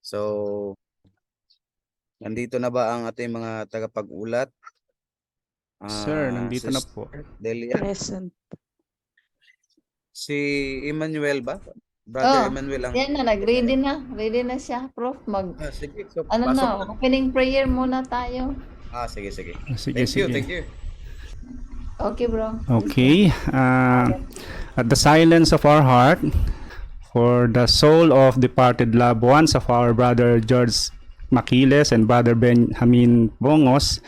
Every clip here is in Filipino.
So, nandito na ba ang ating mga tagapag-ulat? Sir, nandito na po. Delia. Present. Si Emmanuel ba? Brother Emmanuel ang... Yan na, nag-ready na. Ready na siya, Prof. Sige. So, Ano pasok na, opening prayer muna tayo. Sige. Sige. Thank you. Okay, bro. Okay. At the silence of our heart, for the soul of departed loved ones of our brother George Maquiles and brother Benjamin Bongos,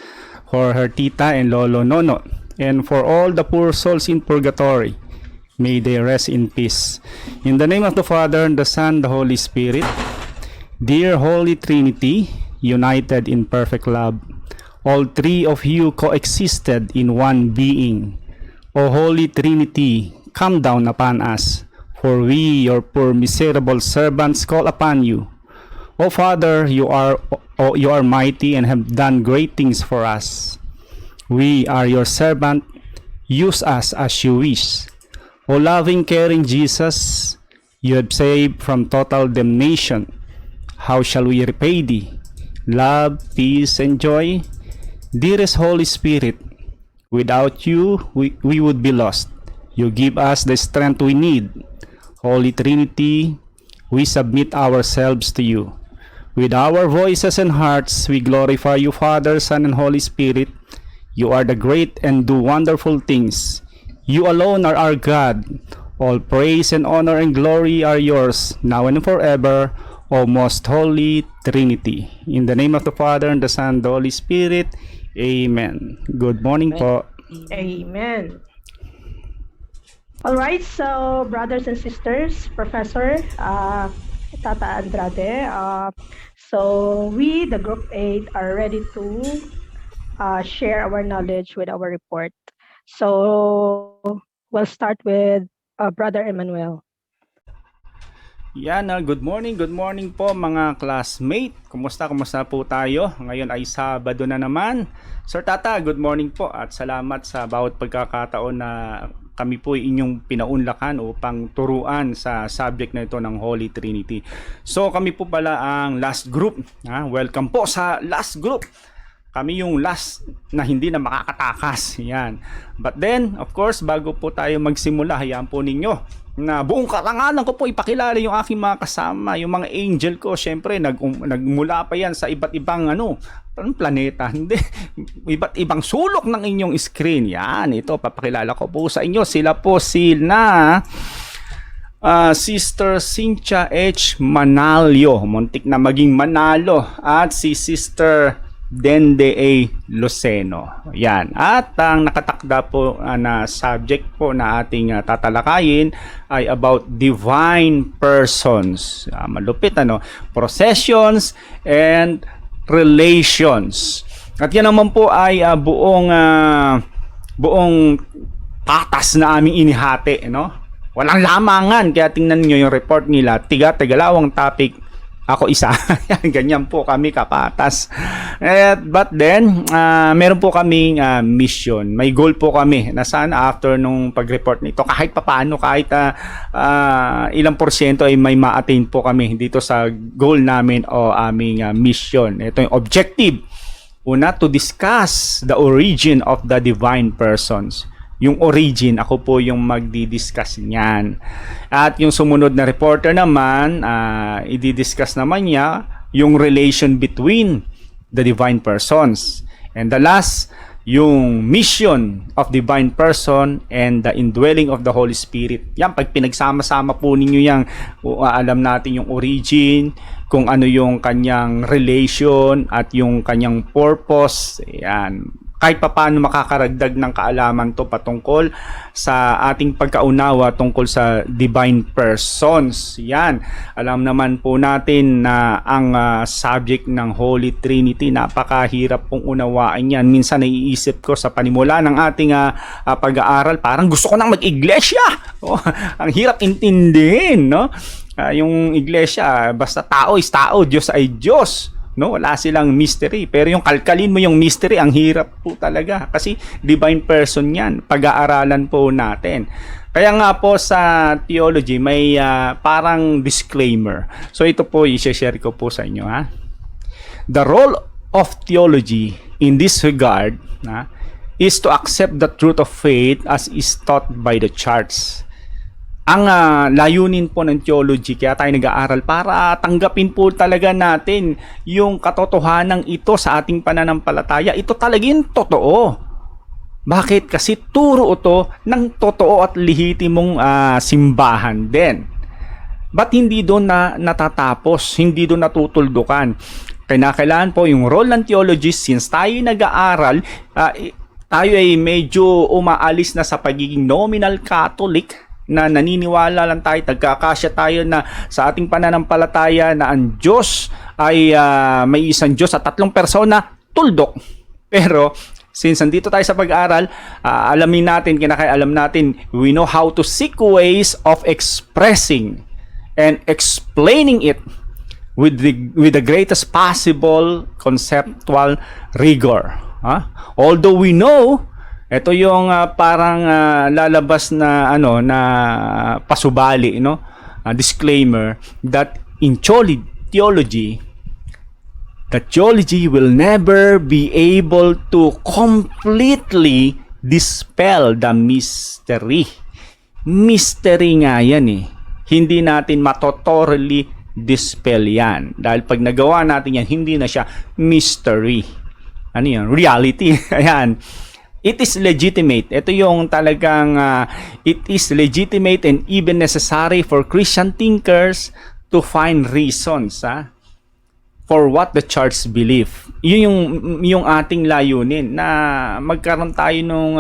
for her tita and lolo Nono, and for all the poor souls in purgatory, may they rest in peace. In the name of the Father, and the Son, the Holy Spirit. Dear Holy Trinity, united in perfect love, all three of you coexisted in one being. O Holy Trinity, come down upon us, for we, your poor miserable servants, call upon you. O Father, you are mighty and have done great things for us. We are your servant. Use us as you wish. O loving, caring Jesus, you have saved from total damnation. How shall we repay thee? Love, peace, and joy. Dearest Holy Spirit, without you, we would be lost. You give us the strength we need. Holy Trinity, we submit ourselves to you. With our voices and hearts, we glorify you, Father, Son, and Holy Spirit. You are the great and do wonderful things. You alone are our God. All praise and honor and glory are yours, now and forever, O most holy Trinity. In the name of the Father, and the Son, and the Holy Spirit. Amen. Good morning po. Amen. All right, so brothers and sisters, Professor, Tata Andrade, so we, the Group 8, are ready to share our knowledge with our report. So we'll start with Brother Emmanuel. Yan, good morning po mga classmate. Kumusta po tayo? Ngayon ay Sabado na naman. Sir Tata, good morning po at salamat sa bawat pagkakataon na kami po inyong pinaunlakan upang turuan sa subject na ito ng Holy Trinity. So kami po pala ang last group. Welcome po sa last group. Kami yung last na hindi na makakatakas. Yan. But then, of course, bago po tayo magsimula, hayaan po ninyo na buong karangalan ko po ipakilala yung aking mga kasama, yung mga angel ko. Syempre, nagmula pa yan sa iba't ibang planeta, hindi, iba't ibang sulok ng inyong screen. Yan, ito, papakilala ko po sa inyo. Sila po sila Sister Cynthia H. Manalio, muntik na maging Manalo, at si Sister Dende A. Luceno. Yan. At ang nakatakda po na subject po na ating tatalakayin ay about divine persons. Malupit processions and relations. At yan naman po ay buong patas na aming inihati, Walang lamangan, kaya tingnan niyo yung report nila, tiga-tigalawang topic, ako isa. Ganyan po kami kapatas. But then, meron po kaming mission. May goal po kami na sana after nung pag-report nito, kahit papaano, kahit ilang porsyento ay may ma-attain po kami dito sa goal namin o aming mission. Ito yung objective. Una, to discuss the origin of the divine persons. Yung origin, ako po yung magdi-discuss niyan. At yung sumunod na reporter naman, i-discuss naman niya yung relation between the divine persons. And the last, yung mission of divine person and the indwelling of the Holy Spirit. Yan, pag pinagsama-sama po ninyo yan, alam natin yung origin, kung ano yung kanyang relation at yung kanyang purpose. Yan. Kahit papaano makakaragdag ng kaalaman to patungkol sa ating pagkaunawa tungkol sa divine persons. Yan. Alam naman po natin na ang subject ng Holy Trinity, napakahirap pong unawaan yan. Minsan naiisip ko sa panimula ng ating pag-aaral, parang gusto ko nang mag-iglesia. Ang hirap intindihin, Yung iglesia, basta tao is tao, Diyos ay Diyos. no? Wala silang mystery. Pero yung kalkalin mo yung mystery, ang hirap po talaga. Kasi divine person yan. Pag-aaralan po natin. Kaya nga po sa theology, may parang disclaimer. So ito po, i-share ko po sa inyo. Ha? The role of theology in this regard is to accept the truth of faith as is taught by the church. Ang layunin po ng theology, kaya tayo nag-aaral para tanggapin po talaga natin yung katotohanan ito sa ating pananampalataya. Ito talaga yung totoo. Bakit? Kasi turo ito ng totoo at lehitimong simbahan din. Ba't hindi doon natatapos? Hindi doon natutuldukan? Kailangan po yung role ng theologist, since tayo nag-aaral, tayo ay medyo umaalis na sa pagiging nominal Catholic, na naniniwala lang tayo, tagkakasya tayo na sa ating pananampalataya na ang Diyos ay may isang Diyos at 3 persona, tuldok. Pero since nandito tayo sa pag-aaral, alamin natin, kinakaialam natin, we know how to seek ways of expressing and explaining it with the greatest possible conceptual rigor. Although we know, ito yung parang lalabas na na pasubali, no? Disclaimer that in theology, the theology will never be able to completely dispel the mystery. Mystery nga yan eh. Hindi natin matotorally dispel yan. Dahil pag nagawa natin yan, hindi na siya mystery. Ano yan? Reality. Ayan. It is legitimate. Ito yung talagang it is legitimate and even necessary for Christian thinkers to find reasons for what the church believe. Yun yung ating layunin, na magkaroon tayo nung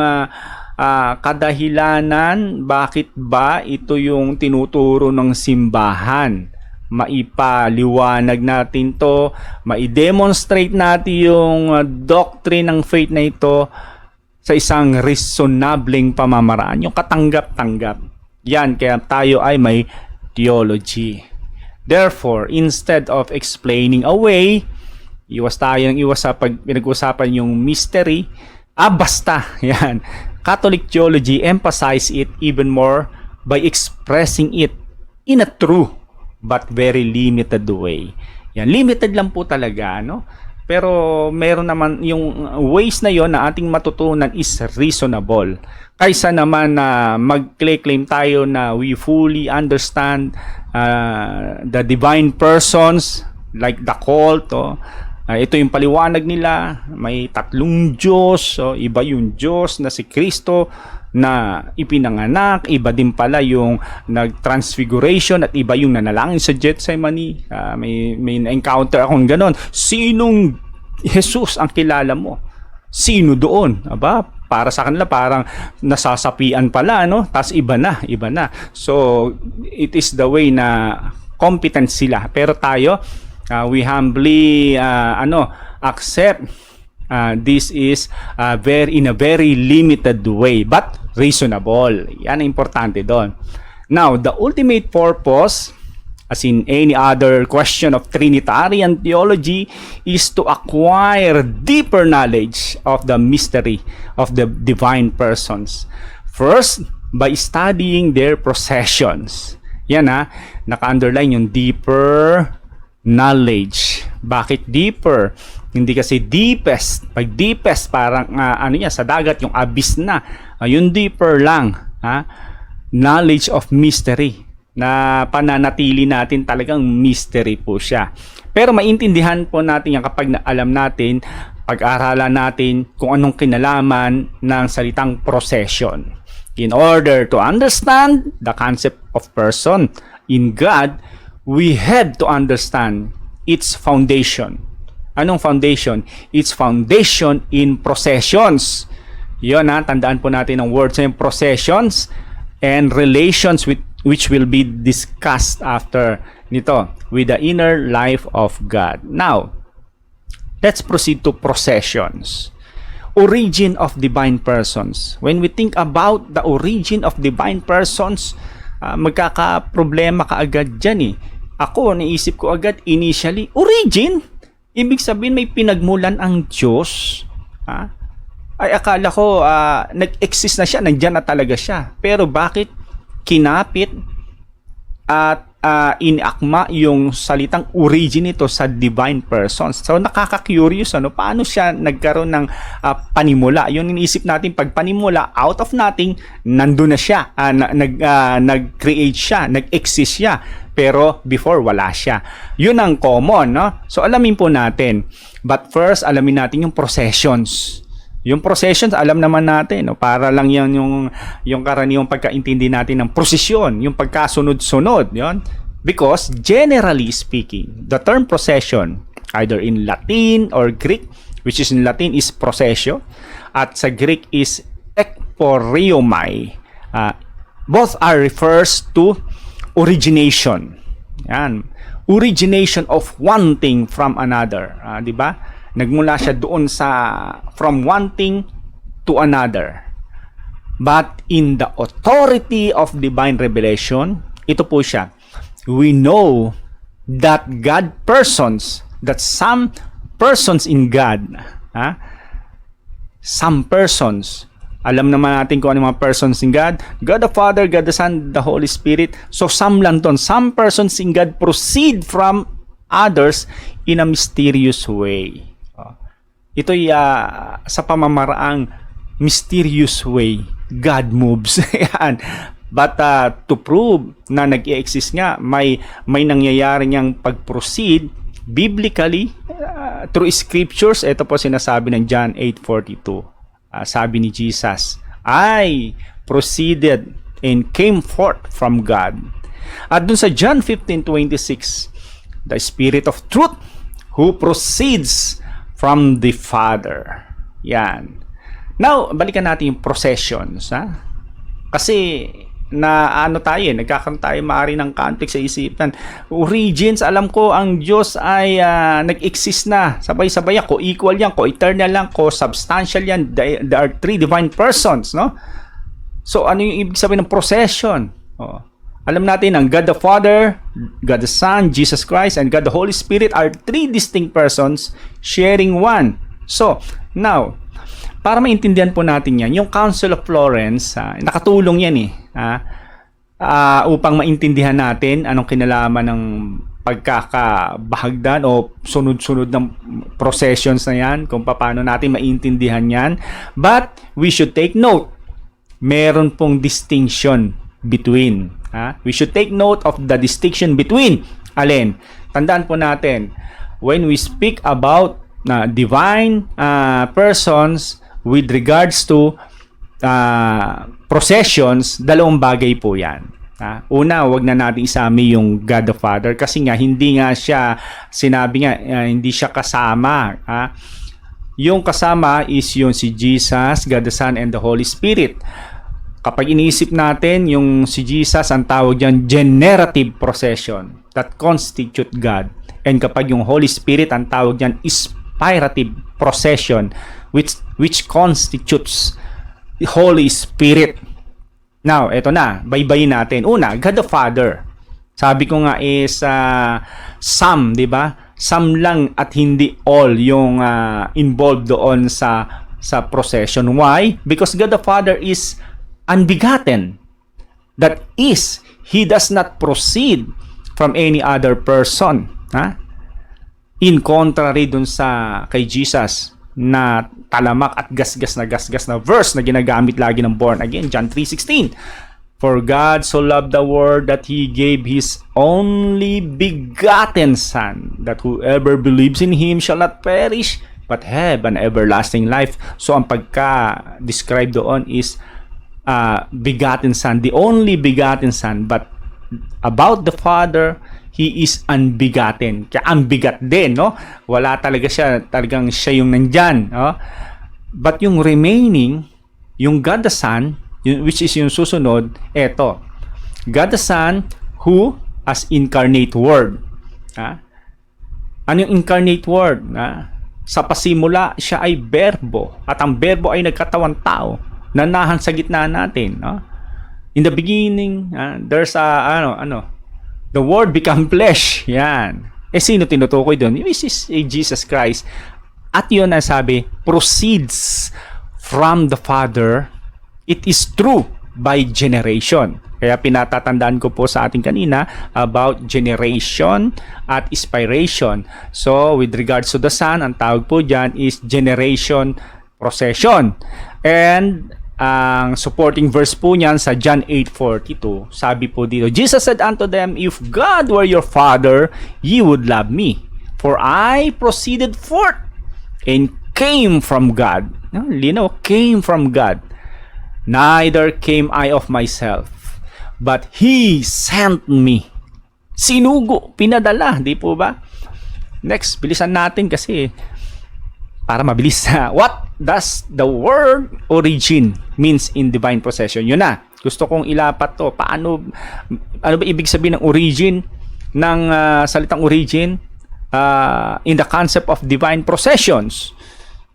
kadahilanan bakit ba ito yung tinuturo ng simbahan. Maipaliwanag natin to, maidemonstrate natin yung doctrine ng faith na ito sa isang reasonableng pamamaraan, yung katanggap-tanggap. Yan, kaya tayo ay may theology. Therefore, instead of explaining away, iwas sa pag pinag-usapan yung mystery, basta, yan. Catholic theology emphasize it even more by expressing it in a true but very limited way. Yan, limited lang po talaga, no? Pero meron naman yung ways na yon na ating matutunan is reasonable. Kaysa naman na mag-claim tayo na we fully understand the divine persons like the cult. Ito yung paliwanag nila. May 3 Diyos. Iba yung Diyos na si Kristo na ipinanganak. Iba din pala yung nag-transfiguration at iba yung nanalangin sa Gethsemane. May encounter akong ganon. Sinong Jesus ang kilala mo? Sino doon? Aba, para sa kanila parang nasasapian pala, no? Tas iba na. So, it is the way na competent sila. Pero tayo, we humbly accept this is in a very limited way but reasonable. Yan ang importante doon. Now, the ultimate purpose, as in any other question of Trinitarian theology, is to acquire deeper knowledge of the mystery of the divine persons. First, by studying their processions. Yan naka-underline yung deeper knowledge. Bakit deeper? Hindi kasi deepest. Pag deepest, parang sa dagat, yung abyss na. Yung deeper lang. Knowledge of mystery. Na pananatili natin, talagang mystery po siya. Pero maintindihan po natin yan kapag alam natin, pag-aralan natin kung anong kinalaman ng salitang procession. In order to understand the concept of person in God, we have to understand its foundation. Anong foundation? Its foundation in processions. Yun tandaan po natin ang words na yung processions and relations which will be discussed after nito with the inner life of God. Now, let's proceed to processions. Origin of divine persons. When we think about the origin of divine persons, magkakaproblema ka agad dyan Ako, naisip ko agad initially, origin? Ibig sabihin may pinagmulan ang Diyos. Ha? Ay akala ko nag-exist na siya, nandiyan na talaga siya. Pero bakit kinapit at iniakma yung salitang origin nito sa divine persons? So nakaka-curious, paano siya nagkaroon ng panimula? Yung iniisip natin pag panimula, out of nothing, nandun na siya, nag-create siya, nag-exist siya. Pero before, wala siya. Yun ang common, no? So alamin po natin. But first, alamin natin yung processions. Yung processions, alam naman natin, no? Para lang yan yung karaniwang pagkaintindi natin ng prosesyon, yung pagkasunod-sunod, yun. Because generally speaking, the term procession, either in Latin or Greek, which is in Latin is procession, at sa Greek is ekporiomai. Both are refers to origination. Yan. Origination of one thing from another. Di ba? Nagmula siya doon from one thing to another. But in the authority of divine revelation, ito po siya. We know that that some persons in God, some persons, alam naman natin kung ano mga persons in God. God the Father, God the Son, the Holy Spirit. So some lang doon. Some persons in God proceed from others in a mysterious way. Ito'y sa pamamaraang mysterious way, God moves. Yan. But to prove na nag-i-exist nga, may nangyayari niyang pag-proceed biblically through scriptures. Ito po sinasabi ng John 8:42. Sabi ni Jesus, I proceeded and came forth from God. At dun sa John 15:26, the Spirit of truth who proceeds from the Father. Yan. Now, balikan natin yung processions. Kasi nagkakaroon tayo maari ng context sa isipan. Origins, alam ko ang Diyos ay nag-exist na. Sabay-sabay yan, co-equal yan, co-eternal yan, co-substantial yan. There are three divine persons, no? So, ano yung ibig sabihin ng procession? Alam natin ang God the Father, God the Son, Jesus Christ, and God the Holy Spirit are three distinct persons sharing one. So, now, para maintindihan po natin yan, yung Council of Florence, nakatulong yan upang maintindihan natin anong kinalaman ng pagkakabahagdan o sunod-sunod ng processions na yan, kung paano natin maintindihan yan. But we should take note, meron pong distinction between. We should take note of the distinction between. Alin? Tandaan po natin, when we speak about divine persons with regards to processions, dalawang bagay po yan. Una, wag na natin isami yung God the Father kasi nga hindi nga siya, sinabi nga, hindi siya kasama. Yung kasama is yung si Jesus, God the Son, and the Holy Spirit. Kapag iniisip natin yung si Jesus, ang tawag diyan generative procession that constitute God. And kapag yung Holy Spirit, ang tawag diyan inspirative procession which constitutes the Holy Spirit. Now, eto na, baybayin natin. Una, God the Father. Sabi ko nga is some, di ba? Some lang at hindi all yung involved doon sa procession. Why? Because God the Father is unbegotten. That is, He does not proceed from any other person. In contrary dun sa kay Jesus na talamak at gasgas na verse na ginagamit lagi ng born again, John 3:16. For God so loved the world that He gave His only begotten Son, that whoever believes in Him shall not perish but have an everlasting life. So ang pagka-describe doon is begotten Son, the only begotten Son. But about the Father, He is unbegotten. Kaya unbegat din, no? Wala talaga siya, talagang siya yung nandyan, no? But yung remaining, yung God the Son, which is yung susunod, eto. God the Son who as incarnate word. Ano yung incarnate word? Sa pasimula, siya ay berbo. At ang berbo ay nagkatawang tao. Nanahan sa gitna natin, no? In the beginning, there's the word become flesh. Yan. sino tinutukoy doon? Which is Jesus Christ. At yun ang sabi, proceeds from the Father. It is true by generation. Kaya pinatatandaan ko po sa ating kanina about generation at inspiration. So, with regards to the Son, ang tawag po dyan is generation procession. And ang supporting verse po niyan sa John 8:42, sabi po dito, Jesus said unto them, if God were your Father, ye would love me. For I proceeded forth and came from God. Lino, came from God. Neither came I of myself, but He sent me. Sinugo, pinadala, di po ba? Next, bilisan natin kasi para mabilis. What does the word origin means in divine procession? Yun na. Gusto kong ilapat to. Ano ba ibig sabihin ng origin, ng salitang origin in the concept of divine processions?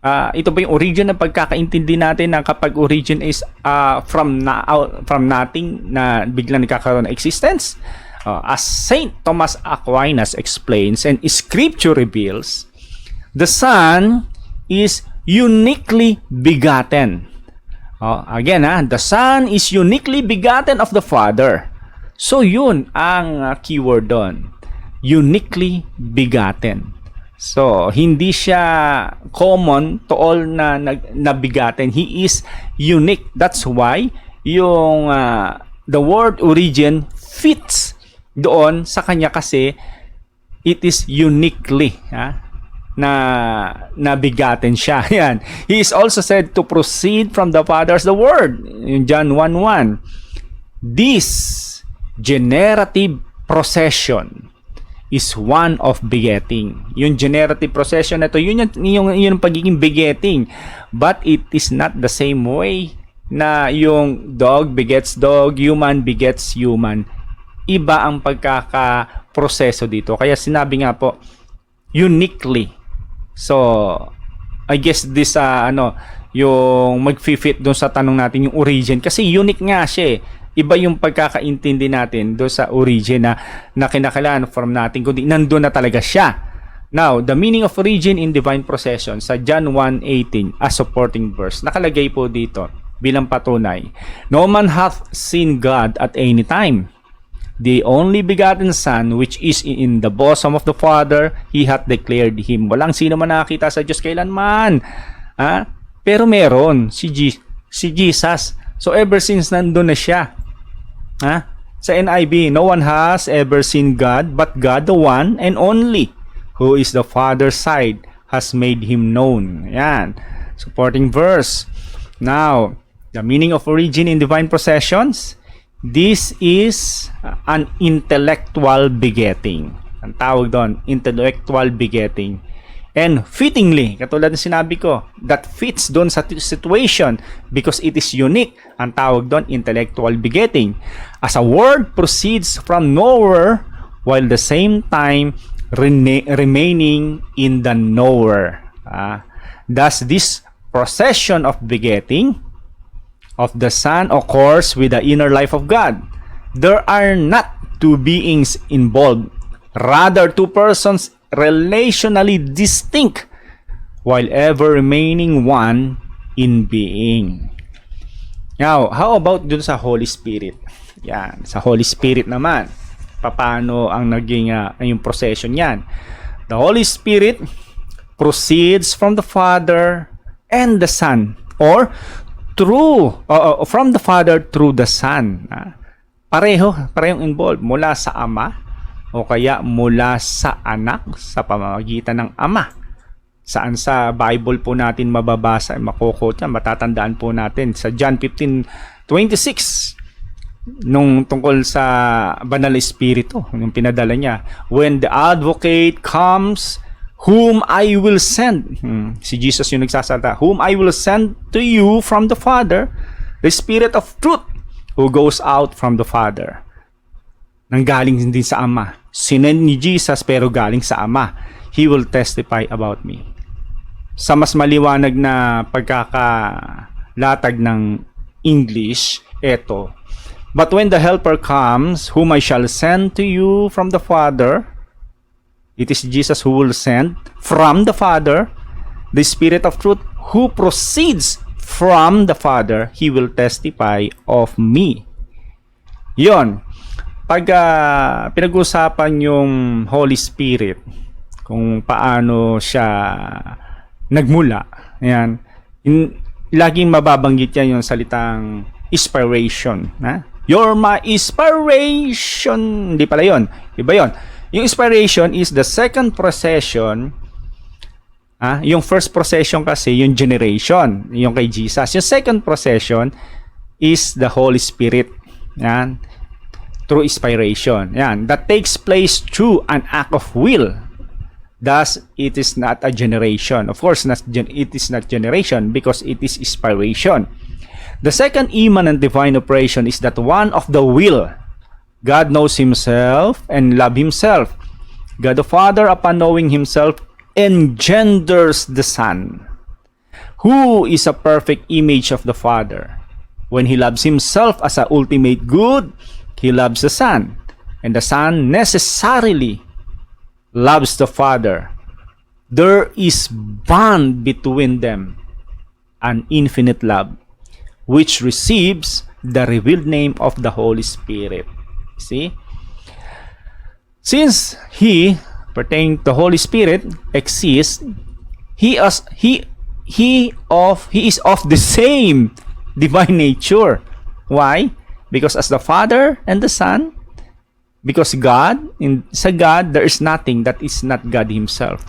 Ito ba yung origin ng pagkakaintindi natin na kapag origin is from nothing na biglang nagkakaroon ng existence? As Saint Thomas Aquinas explains and Scripture reveals, the Son is uniquely begotten. Again, the Son is uniquely begotten of the Father. So yun ang keyword doon. Uniquely begotten. So hindi siya common to all na begotten. He is unique. That's why yung the word origin fits doon sa kanya kasi it is uniquely na bigatin siya. Yan. He is also said to proceed from the Father as the Word. In John 1:1. This generative procession is one of begetting. Yung generative procession na ito, yun yung pagiging begetting. But it is not the same way na yung dog begets dog, human begets human. Iba ang pagkakaproseso dito. Kaya sinabi nga po, uniquely. So, I guess this yung mag-fit doon sa tanong natin yung origin kasi unique nga siya. Iba yung pagkakaintindi natin doon sa origin na kinakailangan from natin kundi nandoon na talaga siya. Now, the meaning of origin in divine procession sa John 1:18 as supporting verse. Nakalagay po dito bilang patunay. No man hath seen God at any time. The only begotten Son, which is in the bosom of the Father, He hath declared Him. Walang sino man nakakita sa Diyos kailanman. Pero meron, si Jesus. So ever since nandun na siya. Sa NIV, no one has ever seen God, but God, the one and only, who is the Father's side, has made Him known. Yan. Supporting verse. Now, the meaning of origin in divine processions, this is an intellectual begetting. Ang tawag doon, intellectual begetting. And fittingly, katulad ng sinabi ko, that fits doon sa situation because it is unique. Ang tawag doon, intellectual begetting. As a word proceeds from nowhere while the same time remaining in the knower. Thus, this procession of begetting of the Son occurs with the inner life of God. There are not two beings involved, rather two persons relationally distinct while ever remaining one in being. Now, how about dun sa Holy Spirit? Yan, sa Holy Spirit naman. Paano ang naging yung procession yan? The Holy Spirit proceeds from the Father and the Son, or from the Father through the Son. Parehong involved mula sa Ama o kaya mula sa Anak sa pamamagitan ng Ama. Saan sa Bible po natin mababasa, makukot yan, matatandaan po natin sa John 15:26 nung tungkol sa Banal Espiritu, yung pinadala niya. When the Advocate comes, whom I will send. Si Jesus yung nagsasalita. Whom I will send to you from the Father, the Spirit of truth, who goes out from the Father. Nanggaling din sa Ama. Sinend ni Jesus pero galing sa Ama. He will testify about me. Sa mas maliwanag na pagkakalatag ng English, eto. But when the Helper comes, whom I shall send to you from the Father, It is Jesus who will send from the Father the Spirit of truth who proceeds from the Father. He will testify of me. Yon. Pag pinag-usapan yung Holy Spirit, kung paano siya nagmula, yan, laging mababanggit yan yung salitang inspiration. You're my inspiration. Hindi pala yun. Iba yun. Yung inspiration is the second procession. Yung first procession kasi, yung generation, yung kay Jesus. Yung second procession is the Holy Spirit. Yan. Through inspiration. Yan. That takes place through an act of will. Thus, it is not a generation. Of course, it is not generation because it is inspiration. The second immanent divine operation is that one of the will. God knows Himself and love Himself. God the Father, upon knowing Himself, engenders the Son, who is a perfect image of the Father. When He loves Himself as a ultimate good, He loves the Son, and the Son necessarily loves the Father. There is bond between them, an infinite love, which receives the revealed name of the Holy Spirit. See? Since He, pertaining to the Holy Spirit, exists, He is of the same divine nature. Why? Because as the Father and the Son, because sa God, there is nothing that is not God Himself.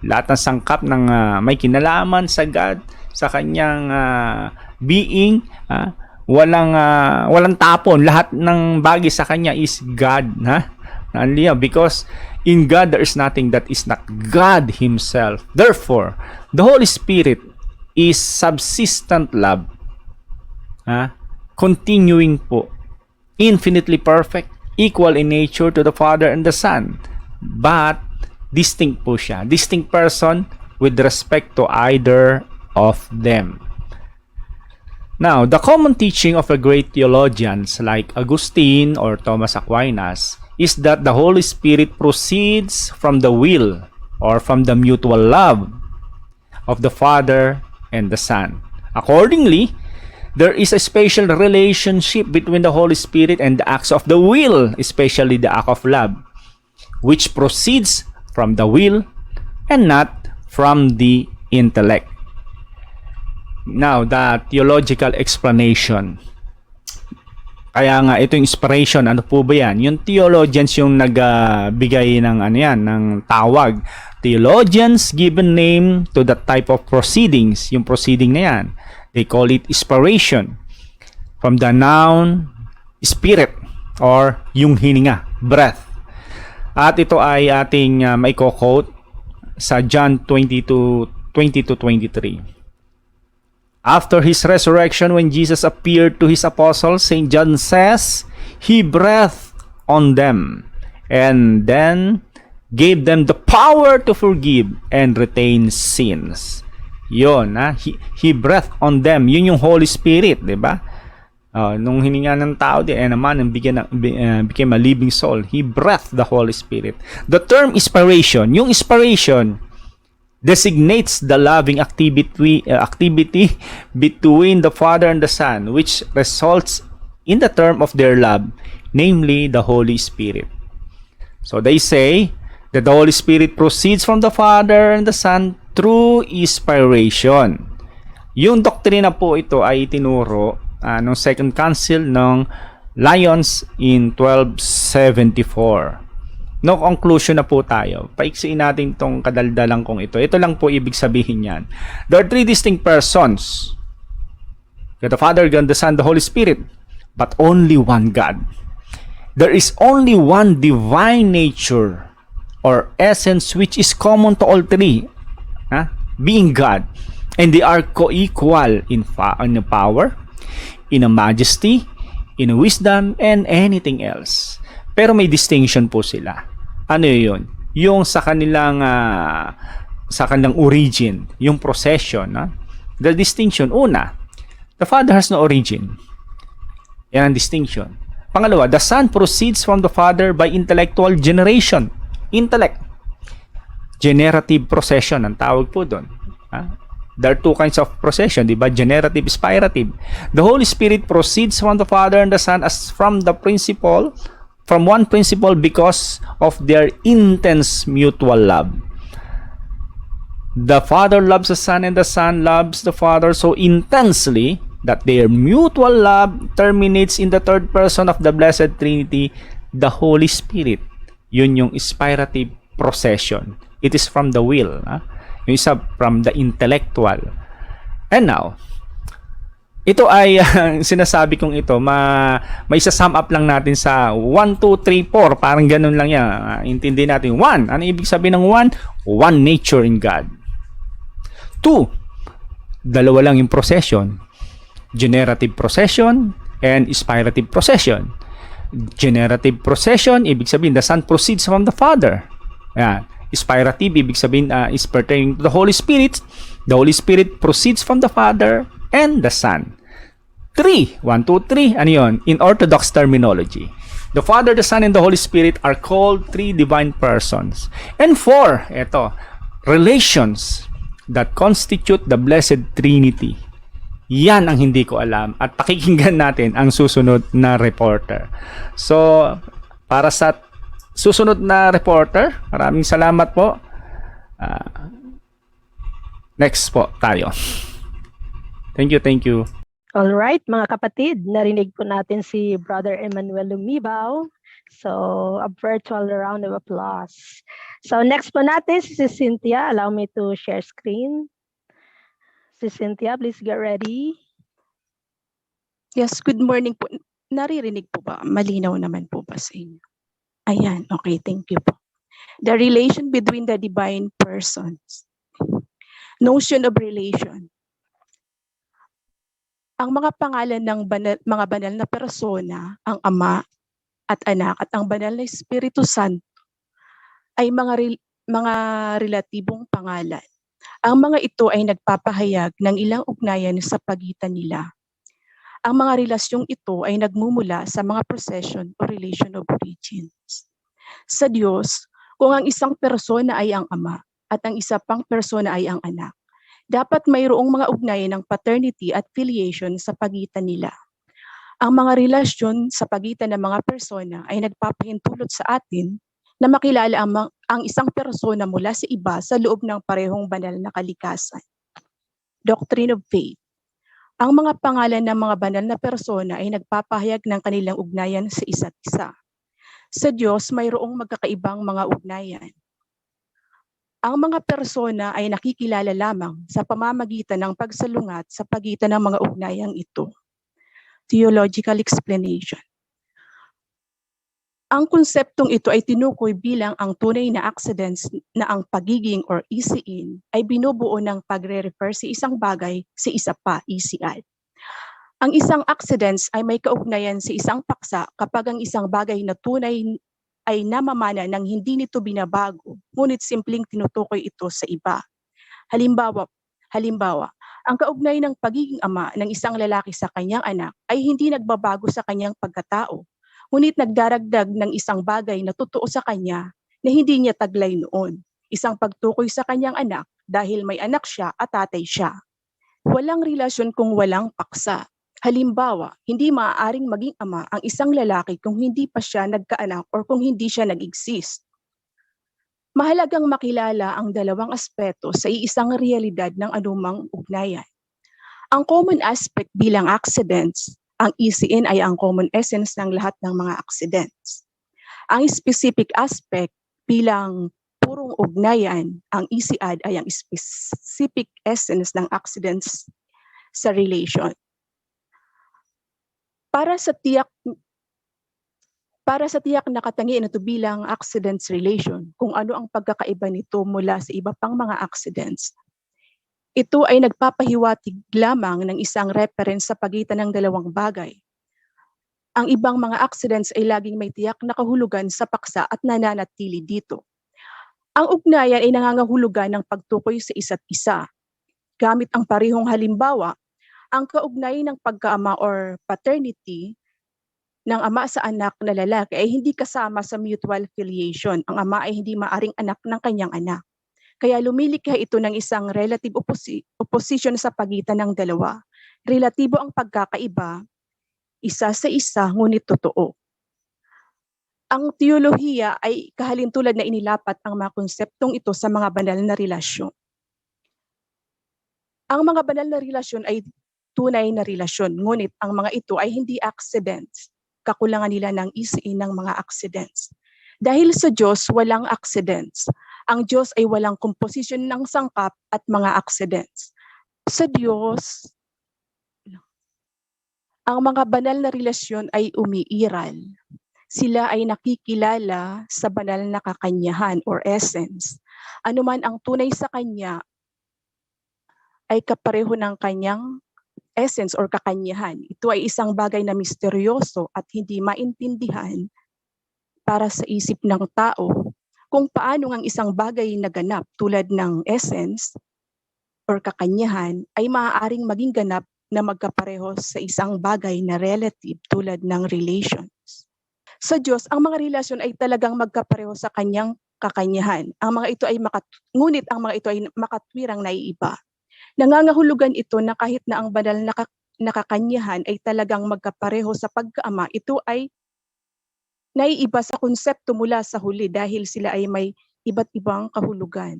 Lahat ng sangkap ng may kinalaman sa God, sa kanyang being, walang tapon. Lahat ng bagay sa kanya is God. Because in God, there is nothing that is not God Himself. Therefore, the Holy Spirit is subsistent love. Continuing po. Infinitely perfect. Equal in nature to the Father and the Son. But, distinct po siya. Distinct person with respect to either of them. Now, the common teaching of the great theologians like Augustine or Thomas Aquinas is that the Holy Spirit proceeds from the will or from the mutual love of the Father and the Son. Accordingly, there is a special relationship between the Holy Spirit and the acts of the will, especially the act of love, which proceeds from the will and not from the intellect. Now, the theological explanation. Kaya nga, ito yung inspiration. Ano po ba yan? Yung theologians yung nagbigay ng ng tawag. Theologians give a name to that type of proceedings. Yung proceeding na yan. They call it inspiration. From the noun, spirit, or yung hininga, breath. At ito ay ating maiko-quote sa John 20:20-23. After His resurrection, when Jesus appeared to His apostles, St. John says, He breathed on them and then gave them the power to forgive and retain sins. Yun, He breathed on them. Yun yung Holy Spirit, di ba? Nung hininga ng tao, naman became a living soul. He breathed the Holy Spirit. The term inspiration, yung inspiration designates the loving activity between the Father and the Son, which results in the term of their love, namely the Holy Spirit. So they say that the Holy Spirit proceeds from the Father and the Son through inspiration. Yung doktrina po ito ay tinuro ng Second Council ng Lyons in 1274. No conclusion na po tayo. Paiksiin natin itong kadaldalang kong ito. Ito lang po ibig sabihin yan. There are three distinct persons. God the Father, God the Son, the Holy Spirit. But only one God. There is only one divine nature or essence which is common to all three. Being God. And they are co-equal in power, in a majesty, in a wisdom, and anything else. Pero may distinction po sila. Ano yun? Yung sa kanilang origin, yung procession. The distinction, una, the Father has no origin. Yan ang distinction. Pangalawa, the Son proceeds from the Father by intellectual generation. Intellect. Generative procession ang tawag po doon. There are two kinds of procession, di ba? Generative, spirative. The Holy Spirit proceeds from the Father and the Son as from one principle because of their intense mutual love. The Father loves the Son and the Son loves the Father so intensely that their mutual love terminates in the third person of the Blessed Trinity, the Holy Spirit. Yun yung spirative procession. It is from the will. Yung isa from the intellectual. And now, ito ay sinasabi kong ito, may isa-sum up lang natin sa 1, 2, 3, 4. Parang ganun lang yan. Intindi natin. 1. Ano ibig sabihin ng 1? One nature in God. 2. Dalawa lang yung procession. Generative procession and spirative procession. Generative procession, ibig sabihin, the Son proceeds from the Father. Yan. Spirative, ibig sabihin is pertaining to the Holy Spirit. The Holy Spirit proceeds from the Father and the Son. 3. 1, 2, 3. Ano yun? In Orthodox terminology. The Father, the Son, and the Holy Spirit are called three divine persons. And 4. Ito. Relations that constitute the Blessed Trinity. Yan ang hindi ko alam. At pakikinggan natin ang susunod na reporter. So, para sa susunod na reporter, maraming salamat po. Next po tayo. Thank you. All right, mga kapatid, narinig po natin si Brother Emmanuel Lumibaw. So, a virtual round of applause. So, next po natin si Cynthia. Allow me to share screen. Si Cynthia, please get ready. Yes, good morning po. Naririnig po ba? Malinaw naman po ba sa inyo? Ayan, okay, thank you po. The relation between the divine persons. Notion of relation. Ang mga pangalan ng mga banal na persona, ang Ama at Anak at ang banal na Espiritu Santo ay mga relatibong pangalan. Ang mga ito ay nagpapahayag ng ilang ugnayan sa pagitan nila. Ang mga relasyong ito ay nagmumula sa mga procession o relation of origins. Sa Diyos, kung ang isang persona ay ang Ama at ang isa pang persona ay ang Anak, dapat mayroong mga ugnayan ng paternity at filiation sa pagitan nila. Ang mga relasyon sa pagitan ng mga persona ay nagpapahintulot sa atin na makilala ang isang persona mula sa iba sa loob ng parehong banal na kalikasan. Doctrine of Faith. Ang mga pangalan ng mga banal na persona ay nagpapahayag ng kanilang ugnayan sa isa't isa. Sa Diyos, mayroong magkakaibang mga ugnayan. Ang mga persona ay nakikilala lamang sa pamamagitan ng pagsalungat sa pagitan ng mga ugnayang ito. Theological explanation. Ang konseptong ito ay tinukoy bilang ang tunay na accidents na ang pagiging or ECN ay binubuo ng pagre-refer sa isang bagay sa isa pa, ECI. Ang isang accidents ay may kaugnayan sa isang paksa kapag ang isang bagay na tunay ay namamana ng hindi nito binabago, ngunit simpleng tinutukoy ito sa iba. Halimbawa, ang kaugnay ng pagiging ama ng isang lalaki sa kanyang anak ay hindi nagbabago sa kanyang pagkatao, ngunit nagdaragdag ng isang bagay na totoo sa kanya na hindi niya taglay noon, isang pagtukoy sa kanyang anak dahil may anak siya at tatay siya. Walang relasyon kung walang paksa. Halimbawa, hindi maaaring maging ama ang isang lalaki kung hindi pa siya nagkaanak or kung hindi siya nag-exist. Mahalagang makilala ang dalawang aspeto sa iisang realidad ng anumang ugnayan. Ang common aspect bilang accidents, ang ECN ay ang common essence ng lahat ng mga accidents. Ang specific aspect bilang purong ugnayan, ang ECAD ay ang specific essence ng accidents sa relation. Para sa tiyak nakatangian ito bilang accidents relation, kung ano ang pagkakaiba nito mula sa iba pang mga accidents. Ito ay nagpapahiwatig lamang ng isang reference sa pagitan ng dalawang bagay. Ang ibang mga accidents ay laging may tiyak na kahulugan sa paksa at nananatili dito. Ang ugnayan ay nangangahulugan ng pagtukoy sa isa't isa. Gamit ang parehong halimbawa, ang kaugnayan ng pagkaama or paternity ng ama sa anak na lalaki ay hindi kasama sa mutual filiation. Ang ama ay hindi maaring anak ng kanyang anak. Kaya lumilikha ito ng isang relative opposition sa pagitan ng dalawa. Relatibo ang pagkakaiba, isa sa isa, ngunit totoo. Ang teolohiya ay kahalintulad na inilapat ang mga konseptong ito sa mga banal na relasyon. Ang mga banal na relasyon ay tunay na relasyon, ngunit ang mga ito ay hindi accidents. Kakulangan nila ng isiin ng mga accidents. Dahil sa Diyos, walang accidents. Ang Diyos ay walang komposisyon ng sangkap at mga accidents. Sa Diyos, ang mga banal na relasyon ay umiiral. Sila ay nakikilala sa banal na kakanyahan or essence. Anuman ang tunay sa Kanya ay kapareho ng Kanyang essence or kakanyahan. Ito ay isang bagay na misteryoso at hindi maintindihan para sa isip ng tao kung paano ang isang bagay na ganap tulad ng essence or kakanyahan ay maaaring maging ganap na magkapareho sa isang bagay na relative tulad ng relations. Sa Diyos, ang mga relasyon ay talagang magkapareho sa Kanyang kakanyahan. Ngunit ang mga ito ay makatwirang naiiba. Nangangahulugan ito na kahit na ang banal na kakanyahan ay talagang magkapareho sa pagkaama, ito ay naiiba sa konsepto mula sa huli dahil sila ay may iba't ibang kahulugan.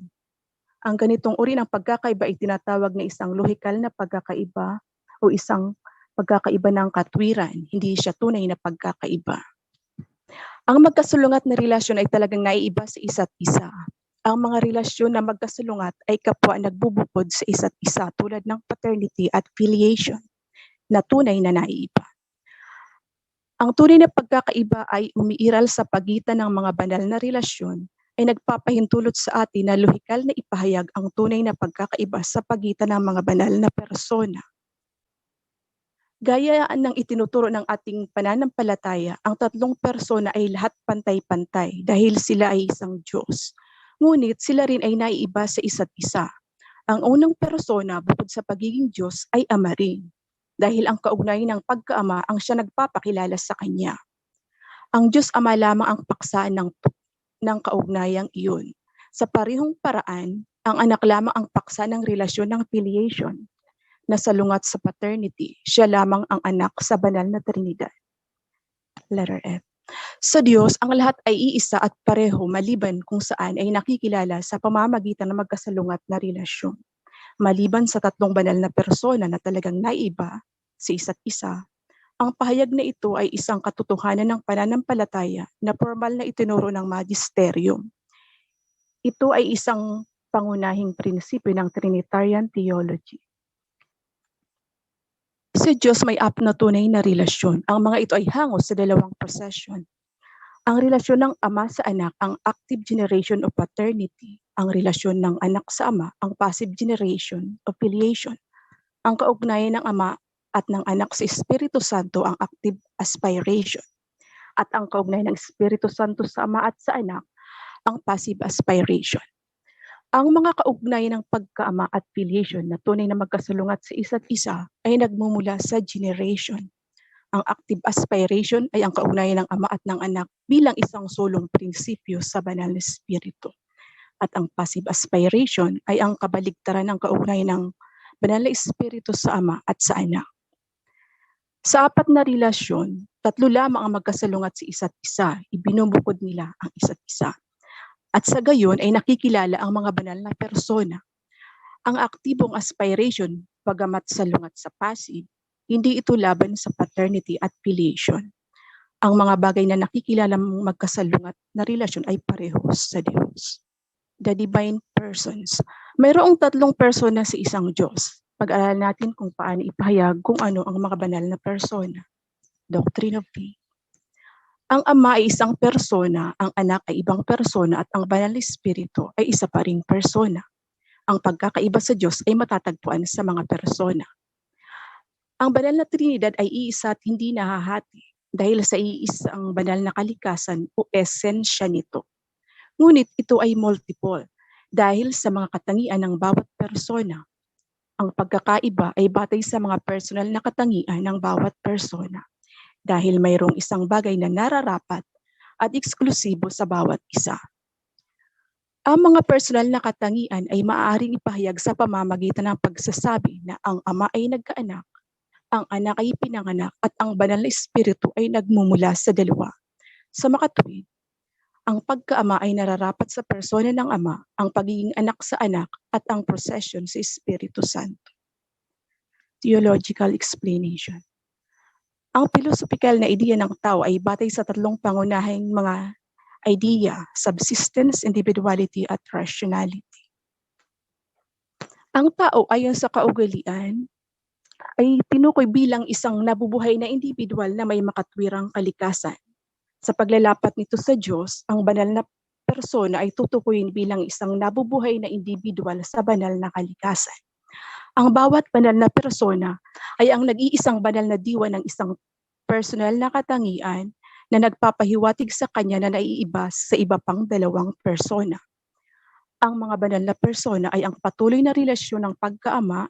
Ang ganitong uri ng pagkakaiba ay tinatawag na isang lohikal na pagkakaiba o isang pagkakaiba ng katwiran. Hindi siya tunay na pagkakaiba. Ang magkasulungat na relasyon ay talagang naiiba sa isa't isa. Ang mga relasyon na magkasulungat ay kapwa nagbubukod sa isa't isa tulad ng paternity at filiation na tunay na naiiba. Ang tunay na pagkakaiba ay umiiral sa pagitan ng mga banal na relasyon ay nagpapahintulot sa atin na lohikal na ipahayag ang tunay na pagkakaiba sa pagitan ng mga banal na persona. Gaya ng itinuturo ng ating pananampalataya, ang tatlong persona ay lahat pantay-pantay dahil sila ay isang Diyos. Ngunit sila rin ay naiiba sa isa't isa. Ang unang persona bukod sa pagiging Diyos ay Ama rin. Dahil ang kaugnay ng pagkaama ang siya nagpapakilala sa Kanya. Ang Diyos Ama lamang ang paksa ng kaugnayang iyon. Sa parehong paraan, ang anak lamang ang paksa ng relasyon ng filiation na salungat sa paternity. Siya lamang ang anak sa banal na Trinidad. Letter F. Sa Diyos, ang lahat ay iisa at pareho maliban kung saan ay nakikilala sa pamamagitan ng magkasalungat na relasyon. Maliban sa tatlong banal na persona na talagang naiba sa isa't isa, ang pahayag na ito ay isang katotohanan ng pananampalataya na formal na itinuro ng magisterium. Ito ay isang pangunahing prinsipyo ng Trinitarian theology. Sa Diyos may apat na tunay na relasyon. Ang mga ito ay hango sa dalawang procession. Ang relasyon ng ama sa anak, ang active generation of paternity. Ang relasyon ng anak sa ama, ang passive generation of filiation. Ang kaugnayan ng ama at ng anak sa Espiritu Santo, ang active aspiration. At ang kaugnayan ng Espiritu Santo sa ama at sa anak, ang passive aspiration. Ang mga kaugnayan ng pagkaama at filiation na tunay na magkasalungat sa isa't isa ay nagmumula sa generation. Ang active aspiration ay ang kaugnayan ng ama at ng anak bilang isang solong prinsipyo sa banal na espiritu. At ang passive aspiration ay ang kabaligtaran ng kaugnayan ng banal na espiritu sa ama at sa anak. Sa apat na relasyon, tatlo lamang ang magkasalungat sa isa't isa. Ibinubukod nila ang isa't isa. At sa gayon ay nakikilala ang mga banal na persona. Ang aktibong aspiration, pagamat salungat sa passive, hindi ito laban sa paternity at filiation. Ang mga bagay na nakikilala magkasalungat na relasyon ay pareho sa Diyos. The divine persons. Mayroong tatlong persona sa isang Diyos. Pag-aralan natin kung paano ipahayag kung ano ang mga banal na persona. Doctrine of Faith. Ang Ama ay isang persona, ang Anak ay ibang persona at ang Banal na Espiritu ay isa pa ring persona. Ang pagkakaiba sa Diyos ay matatagpuan sa mga persona. Ang Banal na Trinidad ay iisa at hindi nahahati dahil sa iisang banal na kalikasan o esensya nito. Ngunit ito ay multiple dahil sa mga katangian ng bawat persona. Ang pagkakaiba ay batay sa mga personal na katangian ng bawat persona. Dahil mayroong isang bagay na nararapat at eksklusibo sa bawat isa. Ang mga personal na katangian ay maaaring ipahayag sa pamamagitan ng pagsasabi na ang Ama ay nagkaanak, ang Anak ay pinanganak, at ang Banal na Espiritu ay nagmumula sa dalawa. Sa makatuwid, ang pagkaama ay nararapat sa persona ng Ama, ang pagiging anak sa anak, at ang procession sa Espiritu Santo. Theological explanation. Ang philosophical na ideya ng tao ay batay sa tatlong pangunahing mga idea: subsistence, individuality, at rationality. Ang tao ayon sa kaugalian ay tinukoy bilang isang nabubuhay na individual na may makatwirang kalikasan. Sa paglalapat nito sa Diyos, ang banal na persona ay tutukuyin bilang isang nabubuhay na individual sa banal na kalikasan. Ang bawat banal na persona ay ang nag-iisang banal na diwa ng isang personal na katangian na nagpapahiwatig sa kanya na naiiba sa iba pang dalawang persona. Ang mga banal na persona ay ang patuloy na relasyon ng pagkaama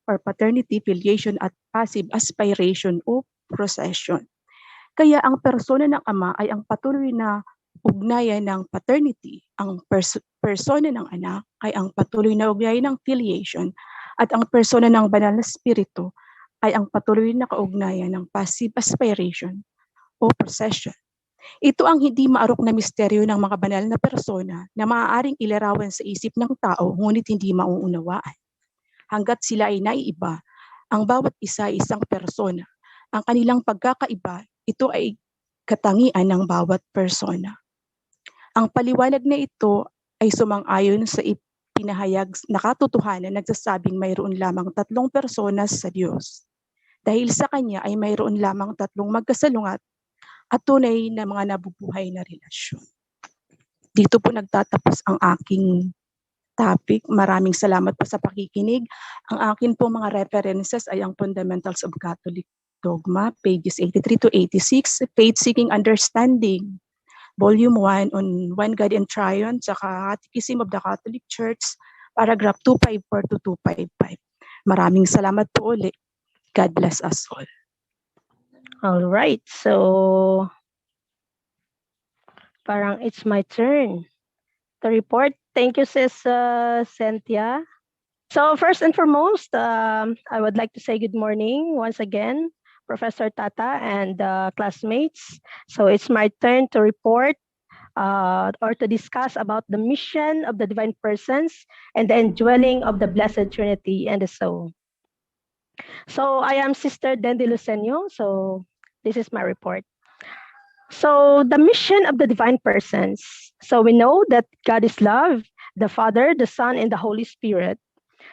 or paternity, filiation, at passive aspiration o procession. Kaya ang persona ng Ama ay ang patuloy na ugnayan ng paternity, ang persona ng Anak ay ang patuloy na ugnayan ng filiation, at ang persona ng Banal na Espiritu ay ang patuloy na kaugnayan ng passive aspiration o procession. Ito ang hindi maarok na misteryo ng mga banal na persona na maaaring ilarawan sa isip ng tao ngunit hindi mauunawaan. Hanggat sila ay naiiba, ang bawat isa ay isang persona. Ang kanilang pagkakaiba, ito ay katangian ng bawat persona. Ang paliwanag na ito ay sumang-ayon sa ipinahayag na katotohanan nagsasabing mayroon lamang tatlong personas sa Diyos. Dahil sa Kanya ay mayroon lamang tatlong magkasalungat at tunay na mga nabubuhay na relasyon. Dito po nagtatapos ang aking topic. Maraming salamat po sa pakikinig. Ang akin po mga references ay ang Fundamentals of Catholic Dogma, pages 83 to 86, Faith Seeking Understanding, Volume 1 on One God and Triune, saka Catechism of the Catholic Church, paragraph 254 to 255. Maraming salamat po ulit. God bless us all. All right, so parang it's my turn to report. Thank you, Sis Cynthia. So first and foremost, I would like to say good morning once again, Professor Tata and classmates. So it's my turn to report or to discuss about the mission of the divine persons and the indwelling of the Blessed Trinity and the soul. So I am Sister Dendy Lucenio, so this is my report. So the mission of the divine persons. So we know that God is love, the Father, the Son, and the Holy Spirit.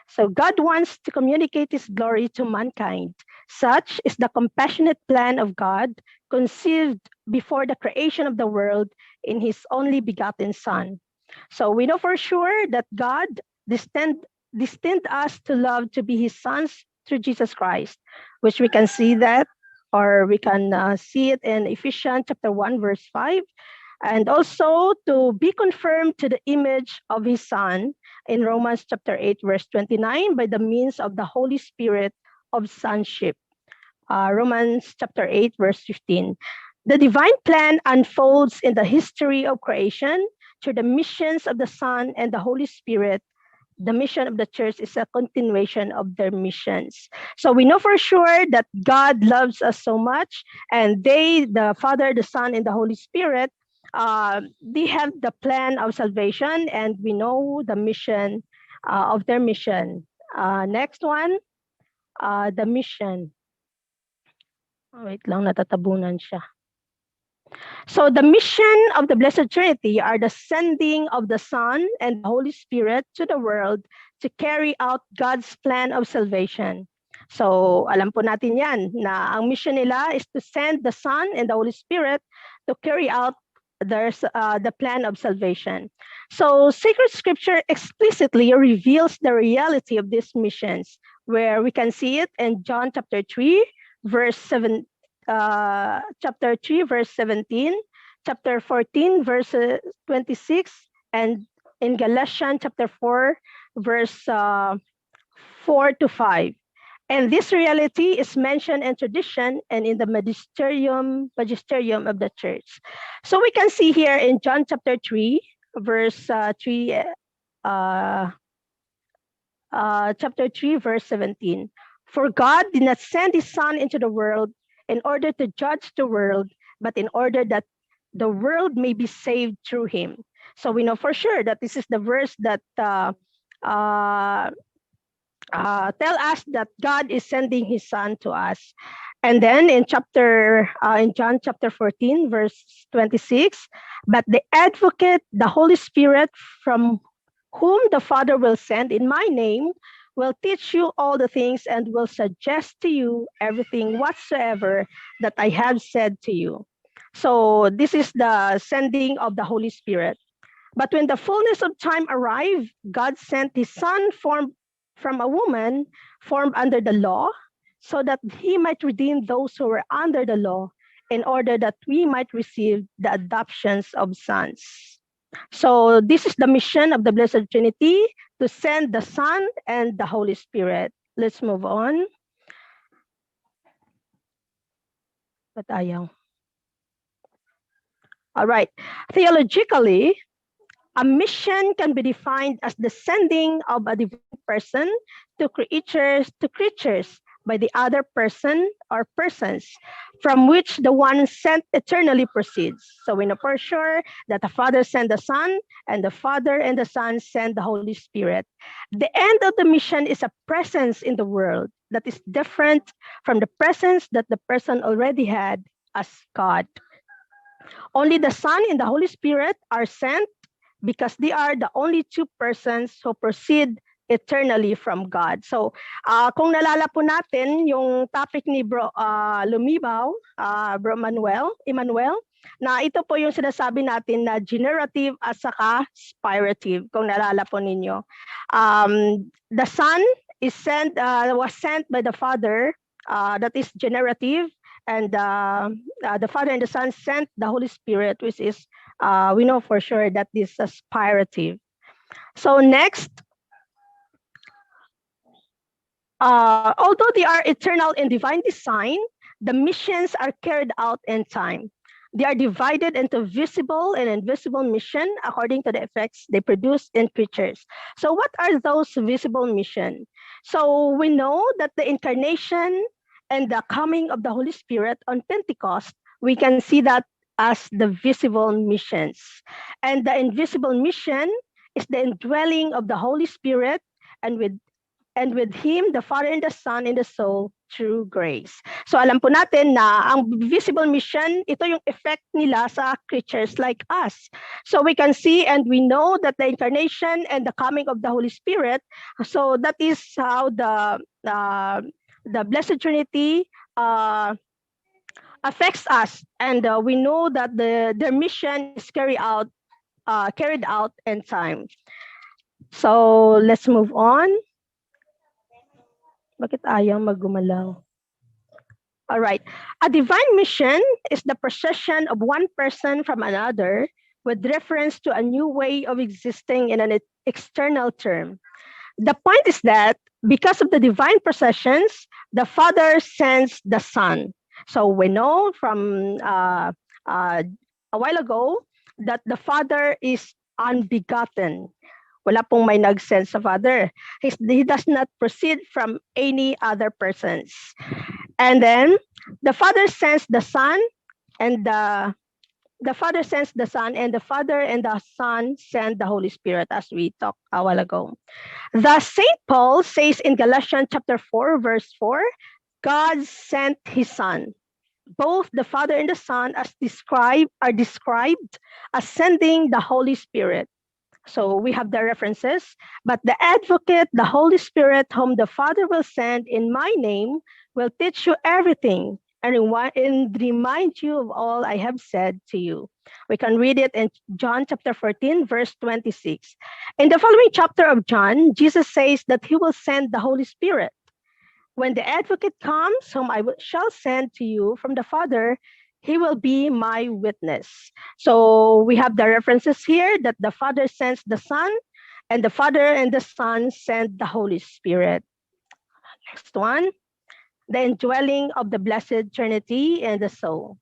So God wants to communicate His glory to mankind. Such is the compassionate plan of God conceived before the creation of the world in His only begotten Son. So we know for sure that God destined us to love to be His sons through Jesus Christ, which we can see that, or we can see it in Ephesians chapter 1, verse 5, and also to be confirmed to the image of His Son in Romans chapter 8, verse 29, by the means of the Holy Spirit of sonship. Romans chapter 8, verse 15. The divine plan unfolds in the history of creation through the missions of the Son and the Holy Spirit. The mission of the church is a continuation of their missions. So we know for sure that God loves us so much, and they, the Father, the Son, and the Holy Spirit, they have the plan of salvation, and we know the mission of their mission. Next one, the mission. Wait lang, natatabunan siya. So the mission of the Blessed Trinity are the sending of the Son and the Holy Spirit to the world to carry out God's plan of salvation. So alam po natin yan, na ang mission nila is to send the Son and the Holy Spirit to carry out the plan of salvation. So sacred scripture explicitly reveals the reality of these missions, where we can see it in John chapter 3, verse 7. Chapter 3, verse 17, chapter 14, verse 26, and in Galatians chapter 4, verse 4 to 5. And this reality is mentioned in tradition and in the magisterium of the church. So we can see here in John chapter 3, verse 3, chapter 3, verse 17. For God did not send his Son into the world in order to judge the world, but in order that the world may be saved through him. So we know for sure that this is the verse that tell us that God is sending his Son to us. And then in John chapter 14, verse 26, but the advocate, the Holy Spirit, from whom the Father will send in my name, will teach you all the things and will suggest to you everything whatsoever that I have said to you. So this is the sending of the Holy Spirit. But when the fullness of time arrived, God sent his Son formed from a woman formed under the law, so that he might redeem those who were under the law, in order that we might receive the adoptions of sons. So this is the mission of the Blessed Trinity, to send the Son and the Holy Spirit. Let's move on. But ayaw. All right. Theologically, a mission can be defined as the sending of a divine person to creatures by the other person or persons, from which the one sent eternally proceeds. So we know for sure that the Father sent the Son, and the Father and the Son sent the Holy Spirit. The end of the mission is a presence in the world that is different from the presence that the person already had as God. Only the Son and the Holy Spirit are sent because they are the only two persons who proceed eternally from God. So, kung nalala po natin yung topic ni Bro Lumibaw, Bro Emmanuel, na ito po yung sinasabi natin na generative at saka spirative, kung nalala po ninyo. The Son is was sent by the Father, that is generative, and the Father and the Son sent the Holy Spirit, which is we know for sure that this is spirative. So next, although they are eternal in divine design, the missions are carried out in time. They are divided into visible and invisible mission according to the effects they produce in creatures. So what are those visible missions? So we know that the incarnation and the coming of the Holy Spirit on Pentecost, we can see that as the visible missions. And the invisible mission is the indwelling of the Holy Spirit, and with him, the Father and the Son in the soul through grace. So alam po natin na ang visible mission, ito yung effect nila sa creatures like us. So we can see and we know that the incarnation and the coming of the Holy Spirit, so that is how the Blessed Trinity affects us, and we know that their mission is carried out in time. So let's move on. Bakit ayaw maggumalaw? All right. A divine mission is the procession of one person from another with reference to a new way of existing in an external term. The point is that because of the divine processions, the Father sends the Son. So we know from a while ago that the Father is unbegotten. Wala pong may nag-send sa Father. He does not proceed from any other persons. And then the Father sends the Son, and the Father sends the Son, and the Father and the Son send the Holy Spirit, as we talked a while ago. Thus, St. Paul says in Galatians chapter 4, verse 4, God sent his Son. Both the Father and the Son are described as sending the Holy Spirit. So we have the references, but the advocate, the Holy Spirit, whom the Father will send in my name, will teach you everything and remind you of all I have said to you. We can read it in John chapter 14, verse 26. In the following chapter of John, Jesus says that he will send the Holy Spirit. When the advocate comes, whom I shall send to you from the Father, he will be my witness. So we have the references here that the Father sends the Son, and the Father and the Son send the Holy Spirit. Next one, the indwelling of the Blessed Trinity in the soul.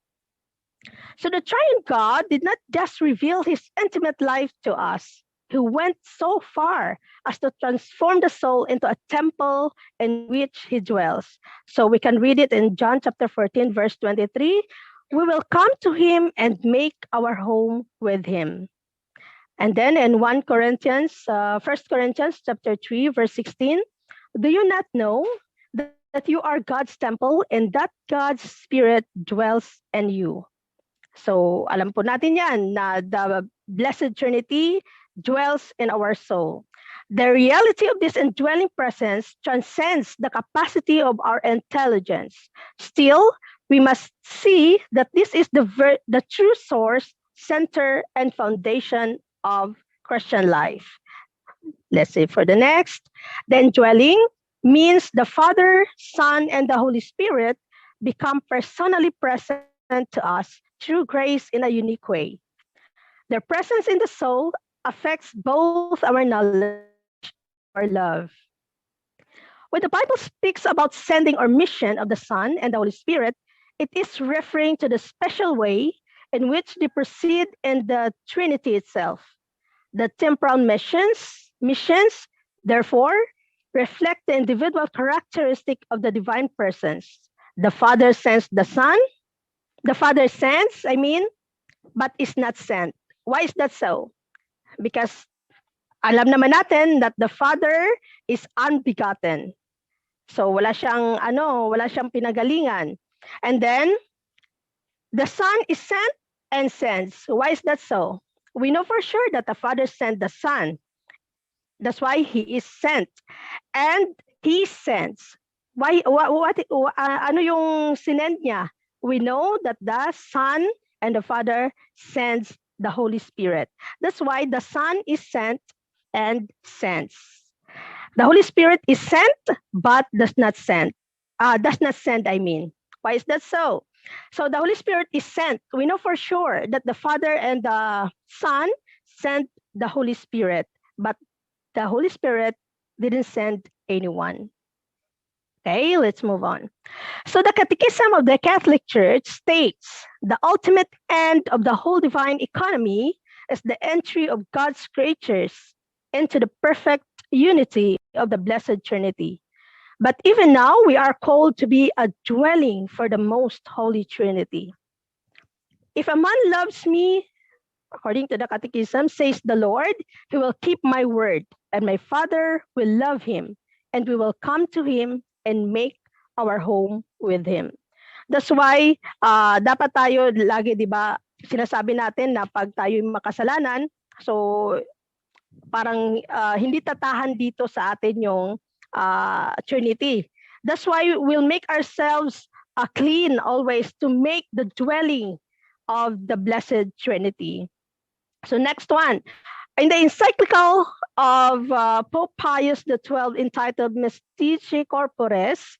So the triune God did not just reveal his intimate life to us. He went so far as to transform the soul into a temple in which he dwells. So we can read it in John chapter 14, verse 23. We will come to him and make our home with him. And then in 1 Corinthians chapter 3, verse 16, do you not know that you are God's temple and that God's Spirit dwells in you? So alam po natin yan na the Blessed Trinity dwells in our soul. The reality of this indwelling presence transcends the capacity of our intelligence. Still, we must see that this is the true source, center, and foundation of Christian life. Let's see for the next. The indwelling means the Father, Son, and the Holy Spirit become personally present to us through grace in a unique way. Their presence in the soul affects both our knowledge and our love. When the Bible speaks about sending or mission of the Son and the Holy Spirit, it is referring to the special way in which they proceed in the Trinity itself. The temporal missions, therefore, reflect the individual characteristic of the divine persons. The Father sends the Son. The Father sends, but is not sent. Why is that so? Because alam naman natin that the Father is unbegotten. So wala siyang pinagalingan. And then the Son is sent and sends. Why is that so? We know for sure that the Father sent the Son. That's why he is sent. And he sends. Why? Ano yung sinend niya? We know that the Son and the Father sends the Holy Spirit. That's why the Son is sent and sends. The Holy Spirit is sent but does not send. Why is that so? So the Holy Spirit is sent. We know for sure that the Father and the Son sent the Holy Spirit, but the Holy Spirit didn't send anyone. Okay, let's move on. So the Catechism of the Catholic Church states the ultimate end of the whole divine economy is the entry of God's creatures into the perfect unity of the Blessed Trinity. But even now, we are called to be a dwelling for the most holy Trinity. If a man loves me, according to the Catechism, says the Lord, he will keep my word, and my Father will love him, and we will come to him and make our home with him. That's why dapat tayo lagi, di ba, sinasabi natin na pag tayo makasalanan, so parang hindi tatahan dito sa atin yung Trinity. That's why we'll make ourselves clean always to make the dwelling of the Blessed Trinity. So next one. In the encyclical of Pope Pius XII entitled Mystici Corporis,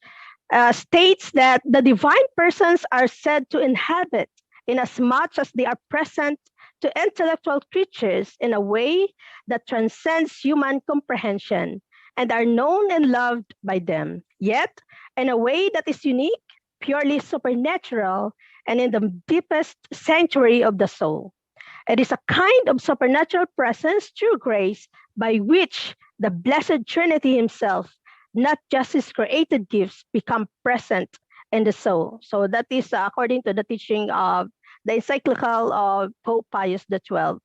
states that the divine persons are said to inhabit inasmuch as they are present to intellectual creatures in a way that transcends human comprehension and are known and loved by them, yet in a way that is unique, purely supernatural, and in the deepest sanctuary of the soul. It is a kind of supernatural presence through grace by which the Blessed Trinity himself, not just his created gifts, become present in the soul. So that is according to the teaching of the encyclical of Pope Pius XII.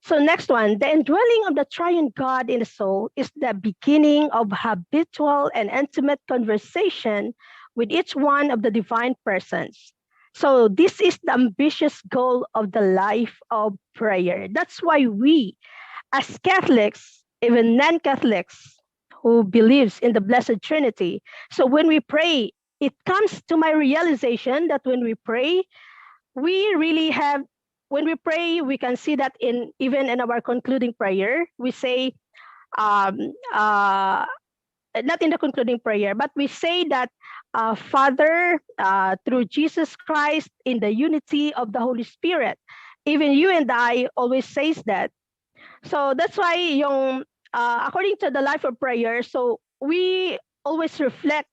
So next one, the indwelling of the triune God in the soul is the beginning of habitual and intimate conversation with each one of the divine persons. So this is the ambitious goal of the life of prayer. That's why we, as Catholics, even non-Catholics who believes in the Blessed Trinity, so when we pray, it comes to my realization that when we pray, we really have, when we pray, we can see that even in our concluding prayer, we say, not in the concluding prayer, but we say that Father, through Jesus Christ, in the unity of the Holy Spirit. Even you and I always says that. So that's why according to the life of prayer, so we always reflect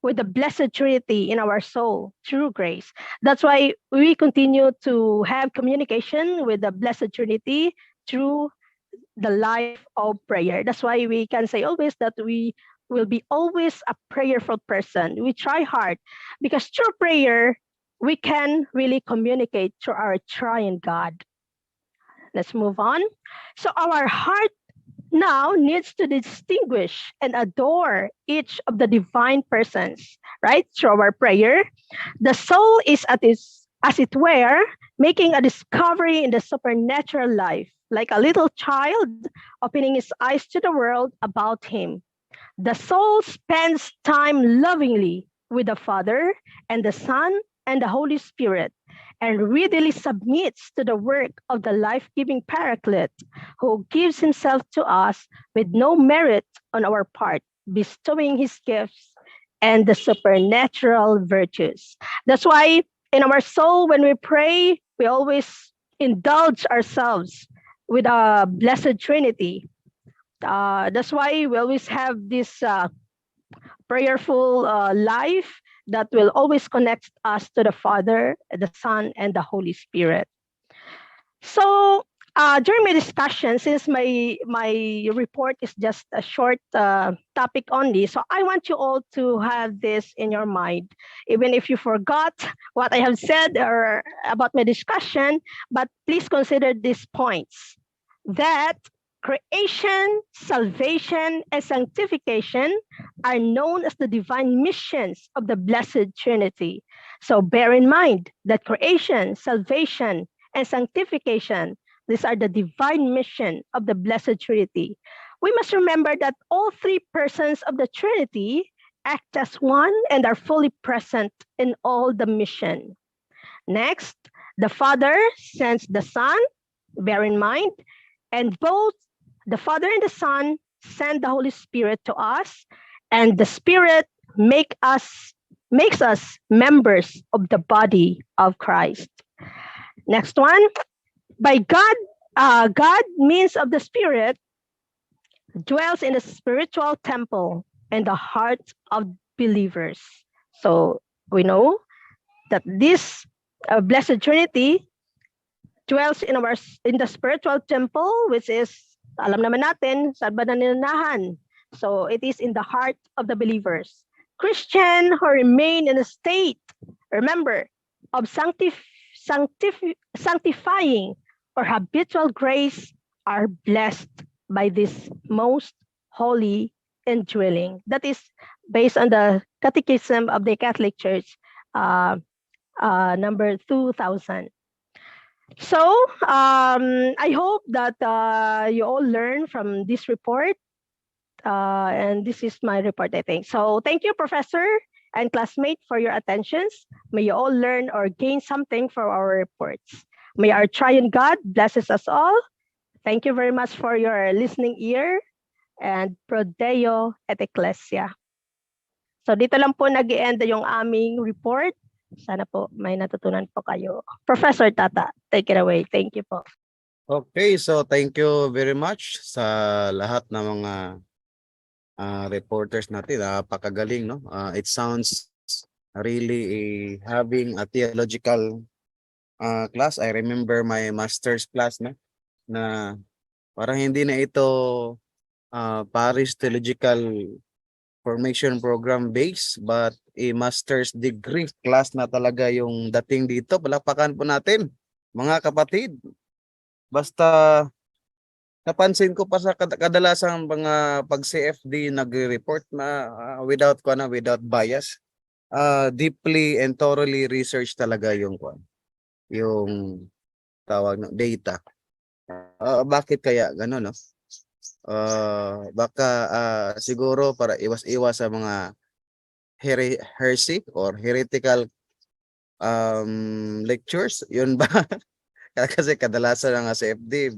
with the Blessed Trinity in our soul through grace. That's why we continue to have communication with the Blessed Trinity through the life of prayer. That's why we can say always that we will be always a prayerful person. We try hard because through prayer, we can really communicate to our triune God. Let's move on. So our heart now needs to distinguish and adore each of the divine persons, right? Through our prayer, the soul is as it were, making a discovery in the supernatural life, like a little child opening his eyes to the world about him. The soul spends time lovingly with the Father and the Son and the Holy Spirit, and readily submits to the work of the life-giving Paraclete, who gives himself to us with no merit on our part, bestowing his gifts and the supernatural virtues. That's why in our soul, when we pray, we always indulge ourselves with a Blessed Trinity. That's why we always have this prayerful life that will always connect us to the Father, the Son, and the Holy Spirit. So during my discussion, since my report is just a short topic only, so I want you all to have this in your mind, even if you forgot what I have said or about my discussion, but please consider these points. That creation, salvation, and sanctification are known as the divine missions of the Blessed Trinity. So bear in mind that creation, salvation, and sanctification, these are the divine mission of the Blessed Trinity. We must remember that all three persons of the Trinity act as one and are fully present in all the mission. Next, the Father sends the Son, bear in mind, and both the Father and the Son send the Holy Spirit to us, and the Spirit makes us members of the body of Christ. Next one, by God, God means of the Spirit dwells in the spiritual temple and the heart of believers. So we know that this Blessed Trinity dwells in the spiritual temple, which is, alam naman natin, saan ba nananahan? So it is in the heart of the believers. Christian who remain in a state, remember, of sanctifying or habitual grace are blessed by this most holy indwelling. That is based on the Catechism of the Catholic Church, number 2000. So I hope that you all learn from this report. And this is my report, I think. So thank you, Professor and classmate, for your attentions. May you all learn or gain something from our reports. May our triune God blesses us all. Thank you very much for your listening ear, and Pro Deo et Ecclesia. So dito lang po nag-i-end yung aming report. Sana po may natutunan po kayo. Professor Tata, take it away. Thank you po. Okay, so thank you very much sa lahat ng mga reporters natin. Napakagaling, no? It sounds really having a theological class. I remember my master's class na parang hindi na ito Paris Theological Formation Program base, but a master's degree class na talaga yung dating dito. Palakpakan po natin, mga kapatid. Basta napansin ko pa sa kadalasang mga pag-CFD nag-report na without bias, deeply and thoroughly research talaga yung tawag na data. Bakit kaya gano'n, no? Baka siguro para iwas-iwas sa mga heresy or heretical lectures, yun ba? Kasi kadalasan ng CFD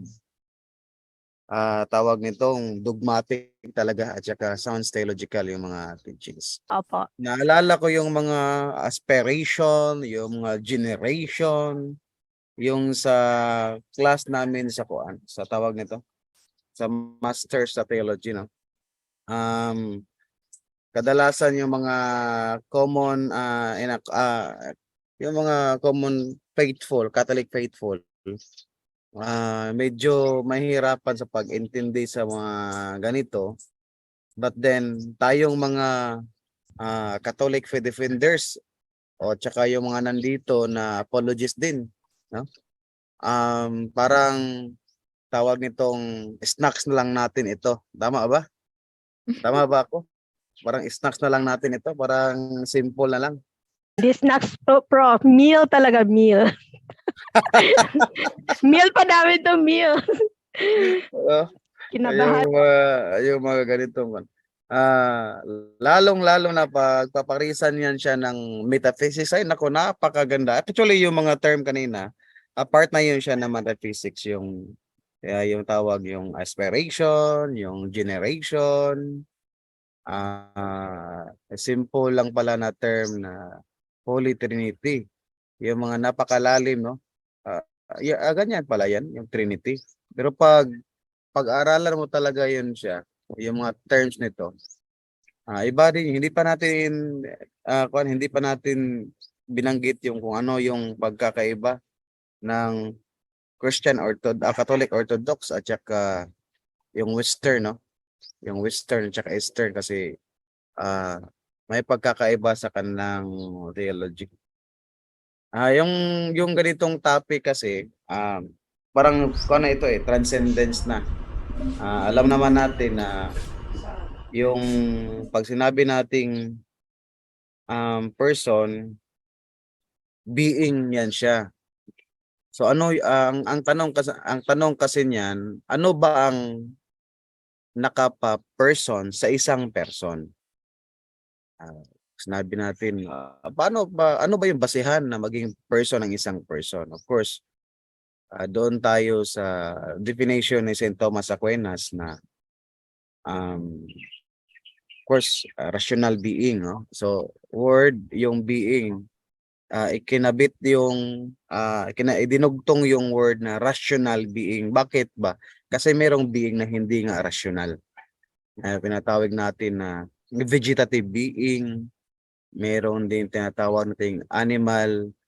tawag nitong dogmatic talaga at saka sounds theological yung mga teachings. Opo. Naalala ko yung mga aspiration, yung mga generation, yung sa class namin sa tawag nito, sa master sa theology, no? kadalasan yung mga common yung mga common faithful, Catholic faithful, medyo mahihirapan sa pag-intindi sa mga ganito. But then tayong mga Catholic faith defenders o tsaka yung mga nandito na apologists din, no? Parang tawag nitong snacks na lang natin ito. Tama ba? Tama ba ako? Parang snacks na lang natin ito. Parang simple na lang. This next prof, meal talaga, meal. Meal pa namin to, meal. Uh, Kinabahan. yung mga ganito. Lalong-lalo na pagpaparisan yan siya ng metaphysics. Ay, naku, napakaganda. Actually, yung mga term kanina, apart na yun siya ng metaphysics, yung tawag yung aspiration, yung generation, simple lang pala na term na Holy Trinity. Yung mga napakalalim, no? Ganyan pala yan, yung Trinity. Pero pag-aralan mo talaga yun siya, yung mga terms nito, iba din, hindi pa natin binanggit yung kung ano yung pagkakaiba ng Catholic Orthodox at saka yung Western, no? Yung Western at saka Eastern kasi may pagkakaiba sa kanilang theology. Yung ganitong topic kasi parang ano ito transcendence na. Alam naman natin na yung pag sinabi nating person, being yan siya. So ano ang tanong kasi niyan, ano ba ang nakapa-person sa isang person? Sinabi natin, ano ba yung basehan na maging person ng isang person? Of course, doon tayo sa definition ni St. Thomas Aquinas na of course, rational being, no? So, word yung being, ikinabit yung idinugtong yung word na rational being. Bakit ba? Kasi merong being na hindi nga rational. Pinatawag natin na vegetative being, meron din tinatawag nating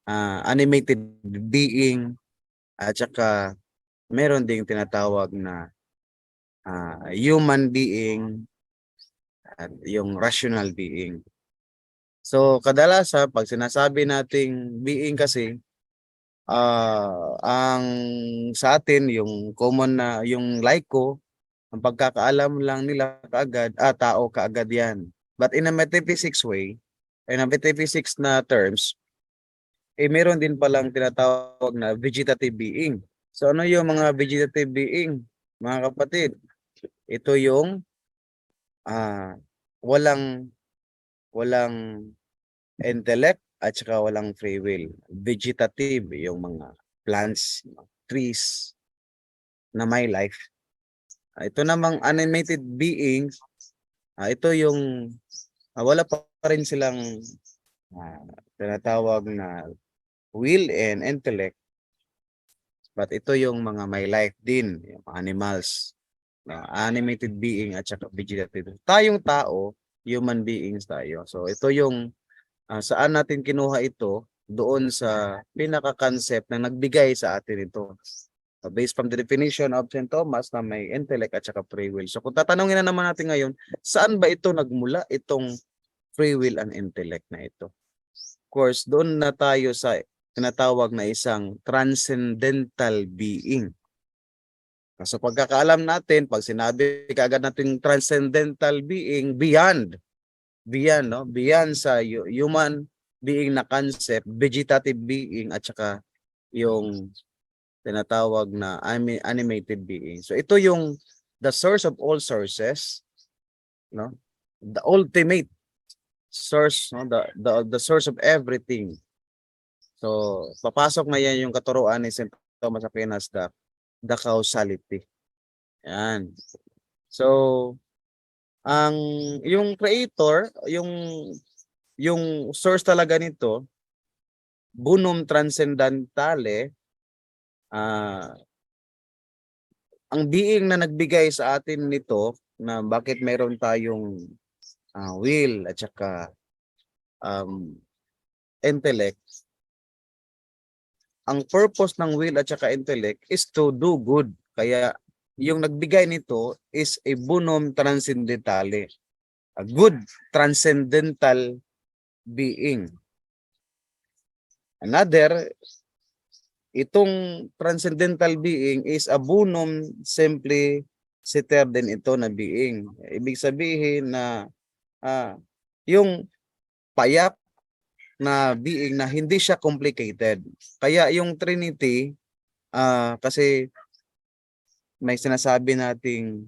animated being, at saka meron ding tinatawag na human being at yung rational being. So kadalasan pag sinasabi nating being kasi ang sa atin yung common na yung laiko, ang pagkakaalam lang nila kaagad, tao kaagad yan. But in a metaphysics way, in a metaphysics na terms, meron din palang tinatawag na vegetative being. So ano yung mga vegetative being, mga kapatid? Ito yung walang intellect at saka walang free will. Vegetative yung mga plants, trees na may life. Ito namang animated beings, ito yung wala pa rin silang tinatawag na will and intellect. But ito yung mga may life din, yung animals, animated being at saka vegetative. Tayong tao, human beings tayo. So ito yung saan natin kinuha ito, doon sa pinaka-concept na nagbigay sa atin ito. Based from the definition of St. Thomas na may intellect at saka free will. So kung tatanungin na naman natin ngayon, saan ba ito nagmula, itong free will and intellect na ito? Of course, doon na tayo sa tinatawag na isang transcendental being. So pagkakaalam natin, pag sinabi kaagad natin transcendental being, beyond no? Beyond sa human being na concept, vegetative being at saka yung tinatawag na animated being. So ito yung the source of all sources, no? The ultimate source, no? The source of everything. So papasok na yan yung katuruan ni St. Thomas Aquinas, the causality. Yan. So yung creator, yung source talaga nito, Bonum Transcendentale, ang being na nagbigay sa atin nito na bakit meron tayong will at saka intellect. Ang purpose ng will at saka intellect is to do good. Kaya yung nagbigay nito is a bonum transcendentale, a good transcendental being. Another, itong transcendental being is a bonum simply siter din ito na being. Ibig sabihin na yung payak na being na hindi siya complicated. Kaya yung Trinity, kasi may sinasabi nating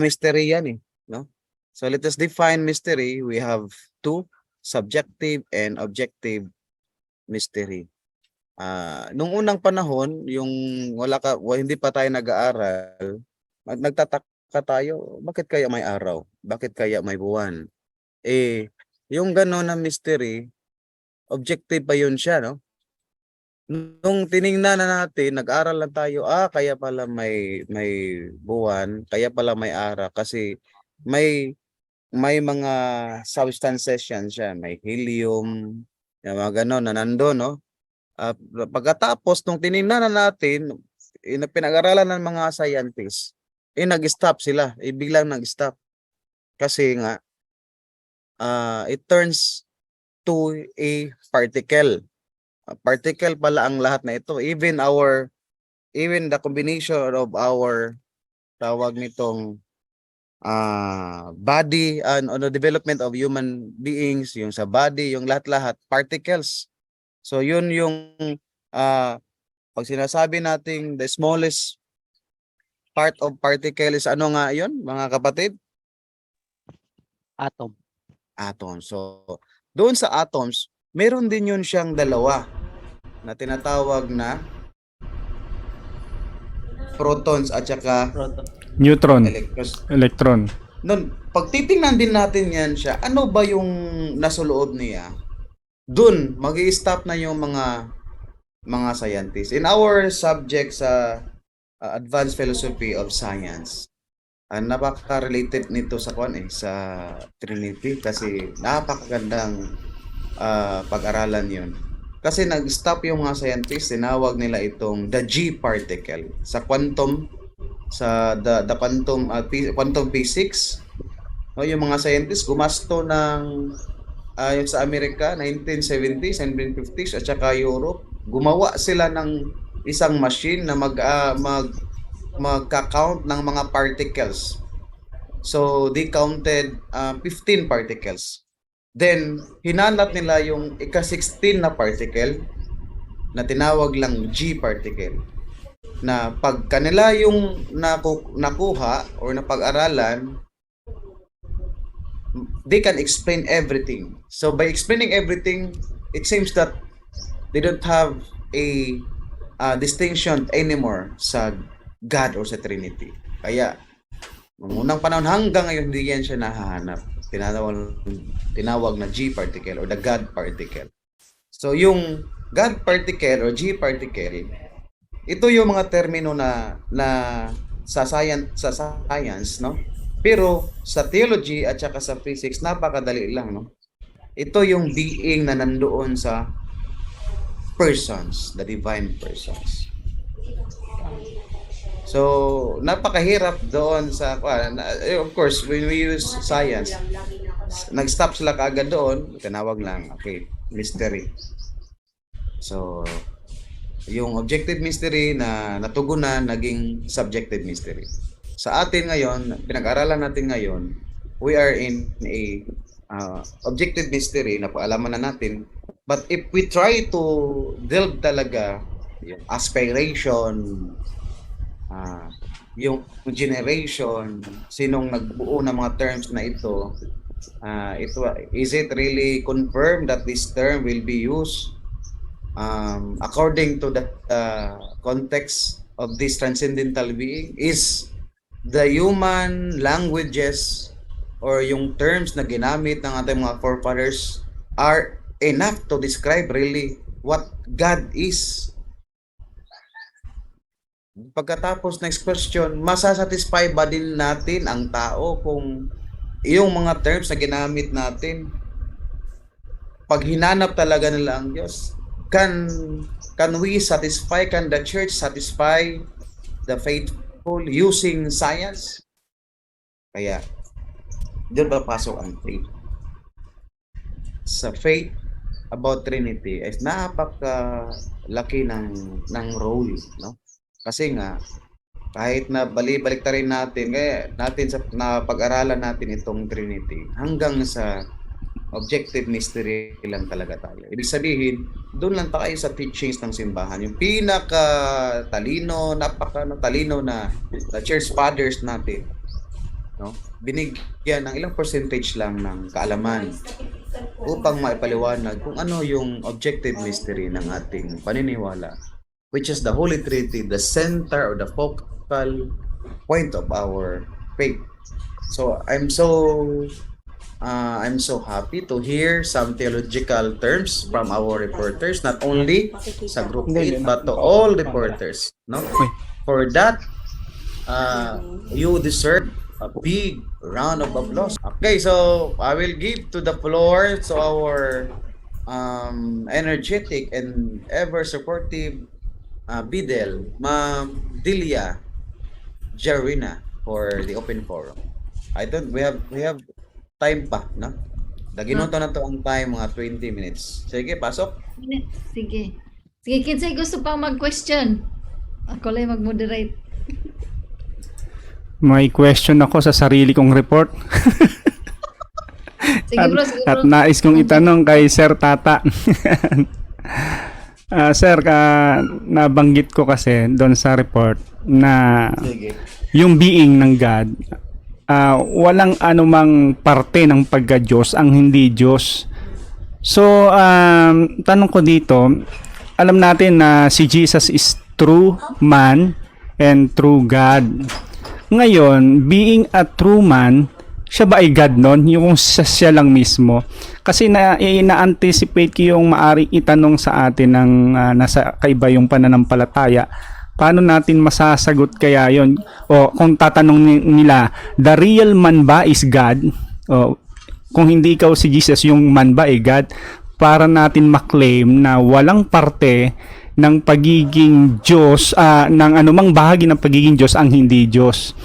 mystery yan eh, no? So let us define mystery. We have two, subjective and objective mystery. Nung unang panahon, yung hindi pa tayo nag-aaral, nagtataka tayo, bakit kaya may araw? Bakit kaya may buwan? Yung gano'n na mystery, objective pa yun siya, no? Nung tiningnan na natin, nag-aral lang tayo, kaya pala may buwan, kaya pala may araw, kasi may mga substances yan siya, may helium, yung mga gano'n na nandun, no? Pagkatapos, nung tiningnan na natin, pinag-aralan ng mga scientists, nag-stop sila, biglang nag-stop. Kasi nga, it turns to a particle. Particle pala ang lahat na ito. Even the combination of our tawag nitong body and the development of human beings, yung sa body, yung lahat-lahat, particles. So yun yung pag sinasabi nating the smallest part of particle is ano nga yun, mga kapatid? Atom. Atom. So doon sa atoms, meron din yun siyang dalawa na tinatawag na protons at saka Neutron, electrons. electron. Nun, pag titingnan din natin yan siya, ano ba yung nasa loob niya? Doon, mag-i-stop na yung mga scientists. In our subject sa Advanced Philosophy of Science, napaka-related nito sa sa Trinity kasi napakagandang pag-aralan yun. Kasi nag-stop yung mga scientists, tinawag nila itong the G particle sa quantum, sa the quantum physics. No, yung mga scientists gumasto ng yung sa Amerika 1970s and 1950s at saka Europe, gumawa sila ng isang machine na magka-count ng mga particles. So they counted 15 particles. Then hinanap nila yung ika-16 na particle na tinawag lang G particle. Na pag kanila yung nakuha or napag-aralan, they can explain everything. So by explaining everything, it seems that they don't have a distinction anymore sa God or sa Trinity. Kaya noong unang panahon hanggang ngayon hindi yan siya nahahanap. Tinawag na G particle or the God particle. So yung God particle or G particle, ito yung mga termino na sa science, no? Pero sa theology at saka sa physics, napakadali lang, no? Ito yung being na nandoon sa persons, the divine persons. So, napakahirap doon sa, of course, when we use science, nag-stop sila kaagad doon, tinawag lang, okay, mystery. So, yung objective mystery na natugunan, naging subjective mystery. Sa atin ngayon, pinag-aralan natin ngayon, we are in a objective mystery na paalaman na natin. But if we try to delve talaga yung aspiration, yung generation, sinong nagbuo ng mga terms na ito, is it really confirmed that this term will be used according to the context of this transcendental being? Is the human languages or yung terms na ginamit ng ating mga forefathers are enough to describe really what God is? Pagkatapos next question, masasatisfy ba din natin ang tao kung yung mga terms na ginamit natin, pag hinanap talaga nila ang Diyos, can we satisfy, can the church satisfy the faithful using science? Kaya, doon papasok ang faith. Sa faith about Trinity is napakalaki ng role, no? Kasi nga kahit na balik rin natin sa pag-aralan natin itong Trinity hanggang sa objective mystery lang talaga tayo. Ibig sabihin, doon lang tayo sa teachings ng simbahan. Yung napaka-talino na church fathers natin, no? Binigyan ng ilang percentage lang ng kaalaman upang maipaliwanag kung ano yung objective mystery ng ating paniniwala, which is the Holy Trinity, the center or the focal point of our faith. So I'm so happy to hear some theological terms from our reporters, not only sa group 8 but to all reporters, no? For that, you deserve a big round of applause. Okay, so I will give to the floor to our energetic and ever supportive Bidel, Ma'am Delia Jarina, for the open forum. We have time pa, no? Daginuto na to ang time, mga 20 minutes. Sige, pasok. Sige. Sige, kinsay gusto pang mag-question? Ako lang mag-moderate. May question ako sa sarili kong report. Sige bro, sige bro. At nais kong itanong kay Sir Tata. Sir, nabanggit ko kasi doon sa report na Sige. yung being ng God, walang anumang parte ng pagka-Diyos ang hindi Diyos. So, tanong ko dito, alam natin na si Jesus is true man and true God. Ngayon, being a true man, siya ba ay God nun? Yung siya lang mismo. Kasi na-anticipate ko yung maaring itanong sa atin ng nasa kaiba yung pananampalataya. Paano natin masasagot kaya yon? O kung tatanong nila, the real man ba is God? O kung hindi ikaw si Jesus, yung man ba ay God? Para natin maklaim na walang parte ng pagiging Diyos, ng anumang bahagi ng pagiging Diyos ang hindi Diyos.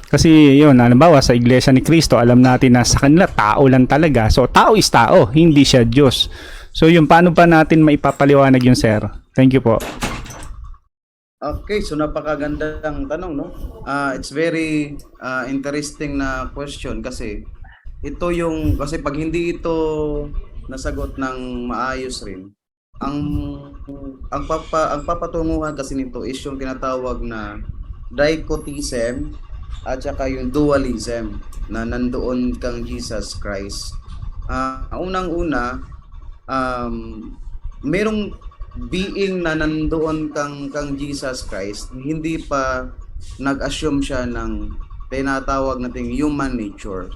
Kasi yun, halimbawa sa Iglesia ni Cristo, alam natin na sa kanila tao lang talaga. So tao is tao, hindi siya Diyos. So yun, paano pa natin maipapaliwanag yun, sir? Thank you po. Okay, so napakagandang tanong, no? It's very interesting na question kasi kasi pag hindi ito nasagot ng maayos rin, ang papatunguhan kasi nito is yung tinatawag na dichotism at saka yung dualism na nandoon kang Jesus Christ. Unang-una, merong being na nandoon kang Jesus Christ, hindi pa nag-assume siya ng tinatawag nating human nature.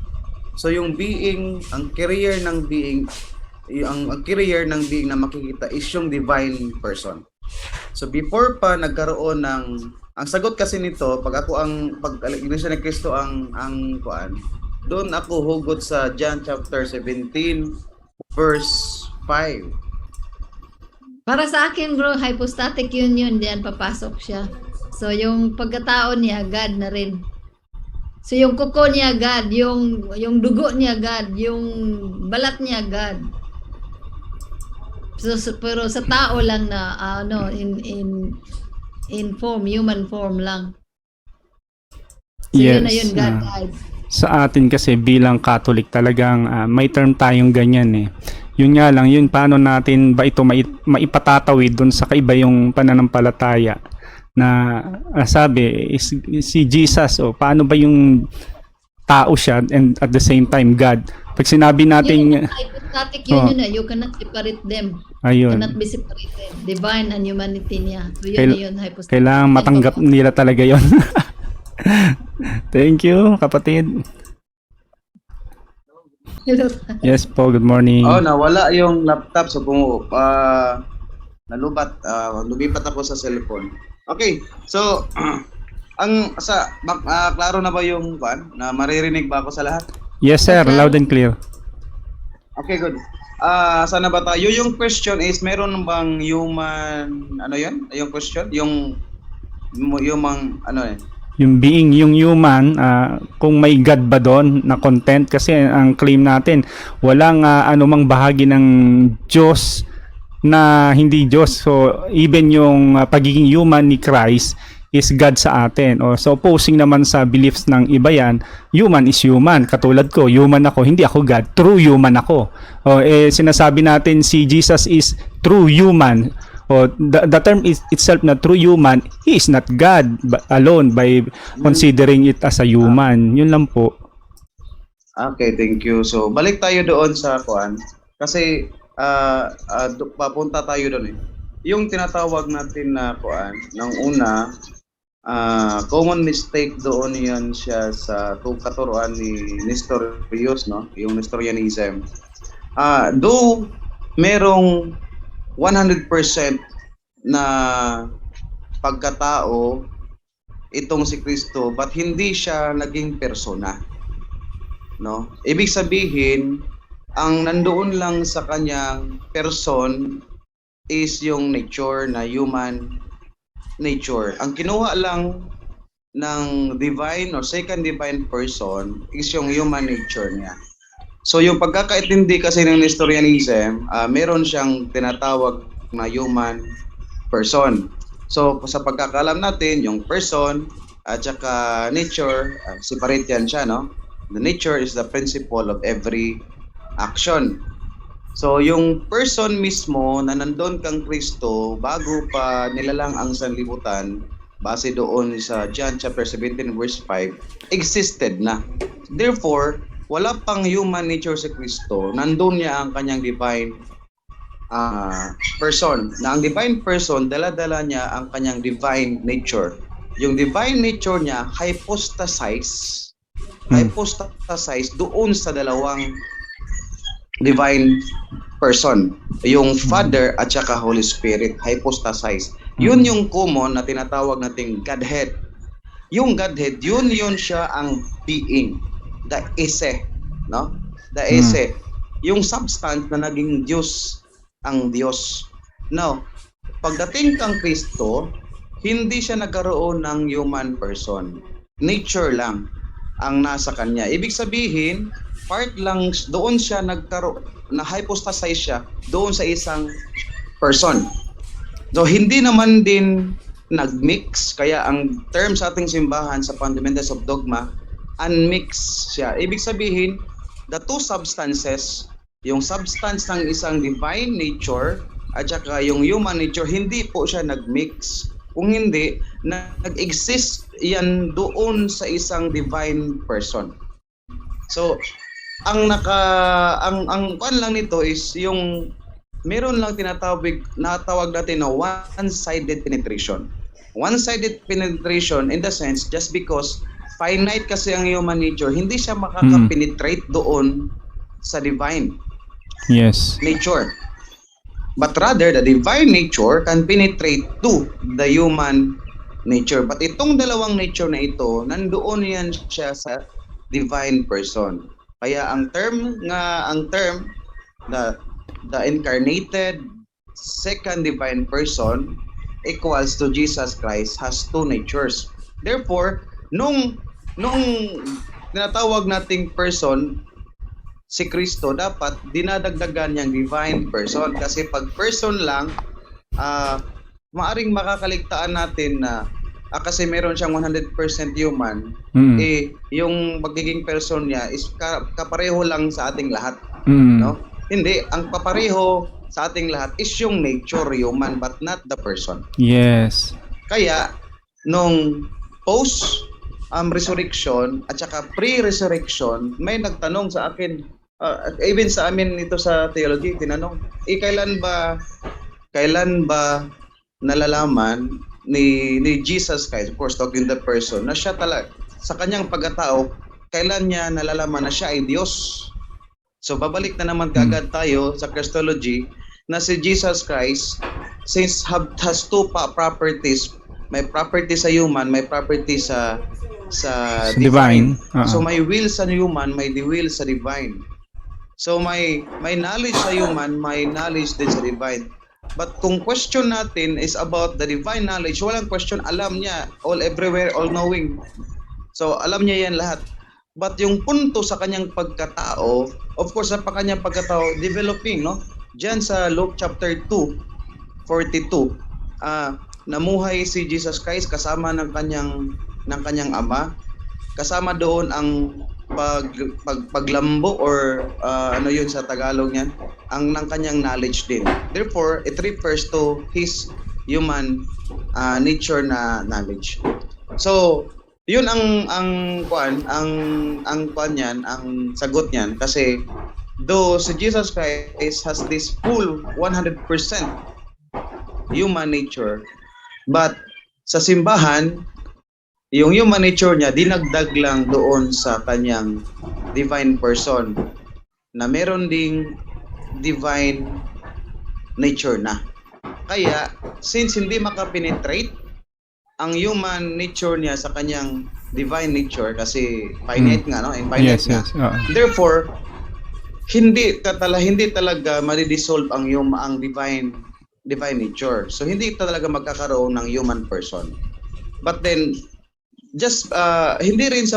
So yung being, ang carrier ng being na makikita is yung divine person. So before pa nagkaroon ng, ang sagot kasi nito, pag Iglesia ni Cristo ang kuan, doon ako hugot sa John chapter 17 verse 5. Para sa akin bro, hypostatic union, diyan papasok siya. So yung pagkatao niya, God na rin. So yung kuko niya God, yung dugo niya God, yung balat niya God. So pero sa tao lang na in form, human form lang. So yun na yun, God died. Sa atin kasi bilang Catholic talagang may term tayong ganyan eh. Yun nga lang, yun paano natin ba ito maipatatawid dun sa kaiba yung pananampalataya na sabi si Jesus, o paano ba yung tao siya and at the same time God? Pag sinabi natin hypostatic union na, you cannot separate them. Ayun. Cannot be separated. Divine and humanity niya. So yun na yun, hypostatic. Kailangan matanggap nila talaga yon. Thank you, kapatid. Yes po, good morning. Nawala yung laptop, so lumipat ako sa cellphone. Okay, so klaro na ba yung na maririnig ba ako sa lahat? Yes, sir. Loud and clear. Okay, good. Sana ba tayo? Yung question is, meron bang human, ano yun? Yung question? Yung ano eh? Yung being, yung human, kung may God ba doon na content? Kasi ang claim natin, walang anumang bahagi ng Diyos na hindi Diyos. So, even yung pagiging human ni Christ is God sa atin. O, so, opposing naman sa beliefs ng iba yan, human is human. Katulad ko, human ako, hindi ako God. True human ako. O, sinasabi natin si Jesus is true human. O, the term is itself na true human, he is not God alone by considering it as a human. Yun lang po. Okay, thank you. So, balik tayo doon sa kuan. Kasi, papunta tayo doon eh. Yung tinatawag natin na kuan, ng una, common mistake doon yan siya sa katuruan ni Nestorius, no? Yung Nestorianism. Though merong 100% na pagkatao itong si Kristo, but hindi siya naging persona, no? Ibig sabihin, ang nandoon lang sa kanyang person is yung nature na human nature. Ang kinuha lang ng divine or second divine person is yung human nature niya. So yung pagkakaintindi kasi ng Nestorianism, meron siyang tinatawag na human person. So sa pagkakalam natin, yung person at saka nature, separate yan siya, no? The nature is the principle of every action. So yung person mismo na nandun kang Kristo bago pa nilalang ang sanlibutan, base doon sa John chapter 17 verse 5, existed na. Therefore, wala pang human nature si Kristo, nandun niya ang kanyang divine person. Na ang divine person, dala-dala niya ang kanyang divine nature. Yung divine nature niya, hypostasis doon sa dalawang divine person, yung Father at saka Holy Spirit, hypostasis. Yun yung common na tinatawag nating Godhead. Yung Godhead, yun siya ang being, the esse, no? The esse, yung substance na naging Diyos ang Diyos. Now, pagdating kang Kristo, hindi siya nagkaroon ng human person. Nature lang ang nasa kanya. Ibig sabihin, part lang doon siya nagkaroon, na hypostasis siya doon sa isang person. So hindi naman din nagmix, kaya ang term sa ating simbahan sa Fundamentals of Dogma, unmix siya. Ibig sabihin, the two substances, yung substance ng isang divine nature at saka yung human nature, hindi po siya nagmix. Kung hindi, nag-exist yan doon sa isang divine person. So, ang kwan lang nito is yung meron lang natawag natin na one-sided penetration. One-sided penetration in the sense, just because finite kasi ang human nature, hindi siya makaka-penetrate doon sa divine nature. But rather, the divine nature can penetrate to the human nature. But itong dalawang nature na ito, nandoon yan siya sa divine person. Kaya ang term, the incarnated second divine person equals to Jesus Christ has two natures. Therefore, nung tinatawag nating person, si Kristo, dapat dinadagdagan niyang divine person. Kasi pag person lang, maaring makakaligtaan natin na kasi meron siyang 100% human, yung magiging person niya is kapareho lang sa ating lahat. No? Hindi, ang papareho sa ating lahat is yung nature human but not the person. Yes. Kaya, nung post-resurrection at saka pre-resurrection, may nagtanong sa akin, even sa amin ito sa theology, tinanong, kailan ba nalalaman ni Jesus Christ, of course talking the person, na siya talaga sa kanyang pagkatao, kailan niya nalalaman na siya ay Diyos? So babalik na naman kaagad tayo sa Christology na si Jesus Christ, since has two properties, may property sa human, may property sa sa Sa divine. divine. So may will sa human, may will sa divine. So may knowledge sa human, may knowledge din sa divine. But kung question natin is about the divine knowledge, walang question, alam niya, all everywhere, all knowing. So alam niya yan lahat. But yung punto sa kanyang pagkatao, of course sa kanyang pagkatao, developing, no? Diyan sa Luke chapter 2:42, namuhay si Jesus Christ kasama ng kanyang ama. Kasama doon ang paglambo or ano yun sa Tagalog niyan, ang ng kanyang knowledge din. Therefore, it refers to his human nature na knowledge. So, yun ang kwan niyan, ang sagot niyan, kasi though si Jesus Christ has this full 100% human nature, but sa simbahan, yung human nature niya dinagdag lang doon sa kanyang divine person na meron ding divine nature na. Kaya since hindi makapenetrate ang human nature niya sa kanyang divine nature, kasi finite nga, no? Infinite nga. Therefore, hindi talaga ma-dissolve ang divine nature. So hindi talaga magkakaroon ng human person. But then just hindi rin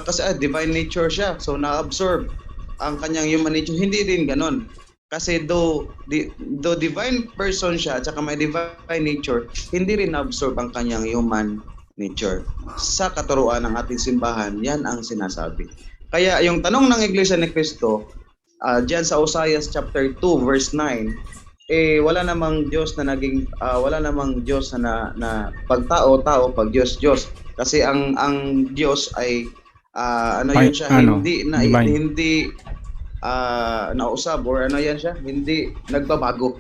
kasi divine nature siya. So na-absorb ang kanyang human nature. Hindi rin ganon. Kasi though divine person siya at saka may divine nature, hindi rin na-absorb ang kanyang human nature. Sa katuruan ng ating simbahan, yan ang sinasabi. Kaya yung tanong ng Iglesia ni Cristo, diyan sa Hosea chapter 2 verse 9, wala namang Diyos na pagtao, pag Diyos. Kasi ang Diyos ay yun siya, hindi nausab or yan siya, hindi nagbabago.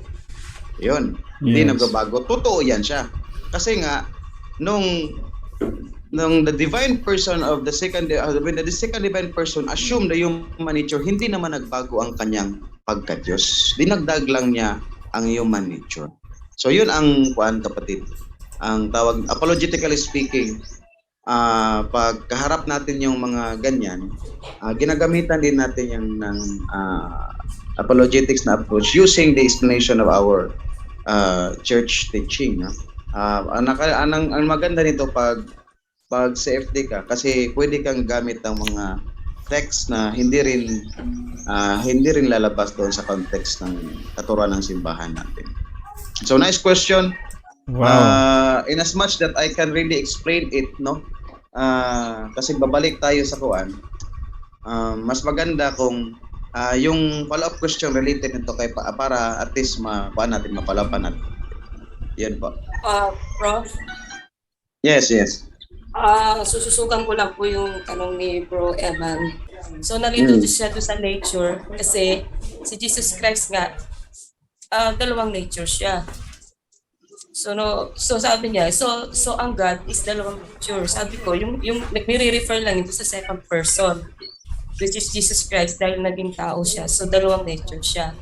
Yun, hindi nagbabago. Totoo yan siya. Kasi nga nung the divine person of the second divine person assumed the human nature, hindi naman nagbago ang kanyang pagka-Diyos. Dinagdag lang niya ang human nature. So yun ang kapatid. Ang tawag, apologetically speaking, pagkaharap natin yung mga ganyan, ginagamitan din natin yung ng apologetics na approach using the explanation of our church teaching. Ang maganda nito pag CFD ka, kasi pwede kang gamit ng mga text na hindi rin lalabas doon sa context ng katuruan ng simbahan natin. So nice question. Wow. In as much that I can really explain it, no? Kasi babalik tayo sa kuan. Mas maganda kung yung follow-up question related nito kay para at least mapalapan natin. Yan po. Prof? Yes. Sususugan ko lang po yung tanong ni Bro Evan. So nalito siya doon sa nature kasi si Jesus Christ nga dalawang nature siya. So sabi niya, so ang God is dalawang nature. Sabi ko, yung nagre-refer lang ito sa second person, which is Jesus Christ, dahil naging tao siya. So dalawang nature siya.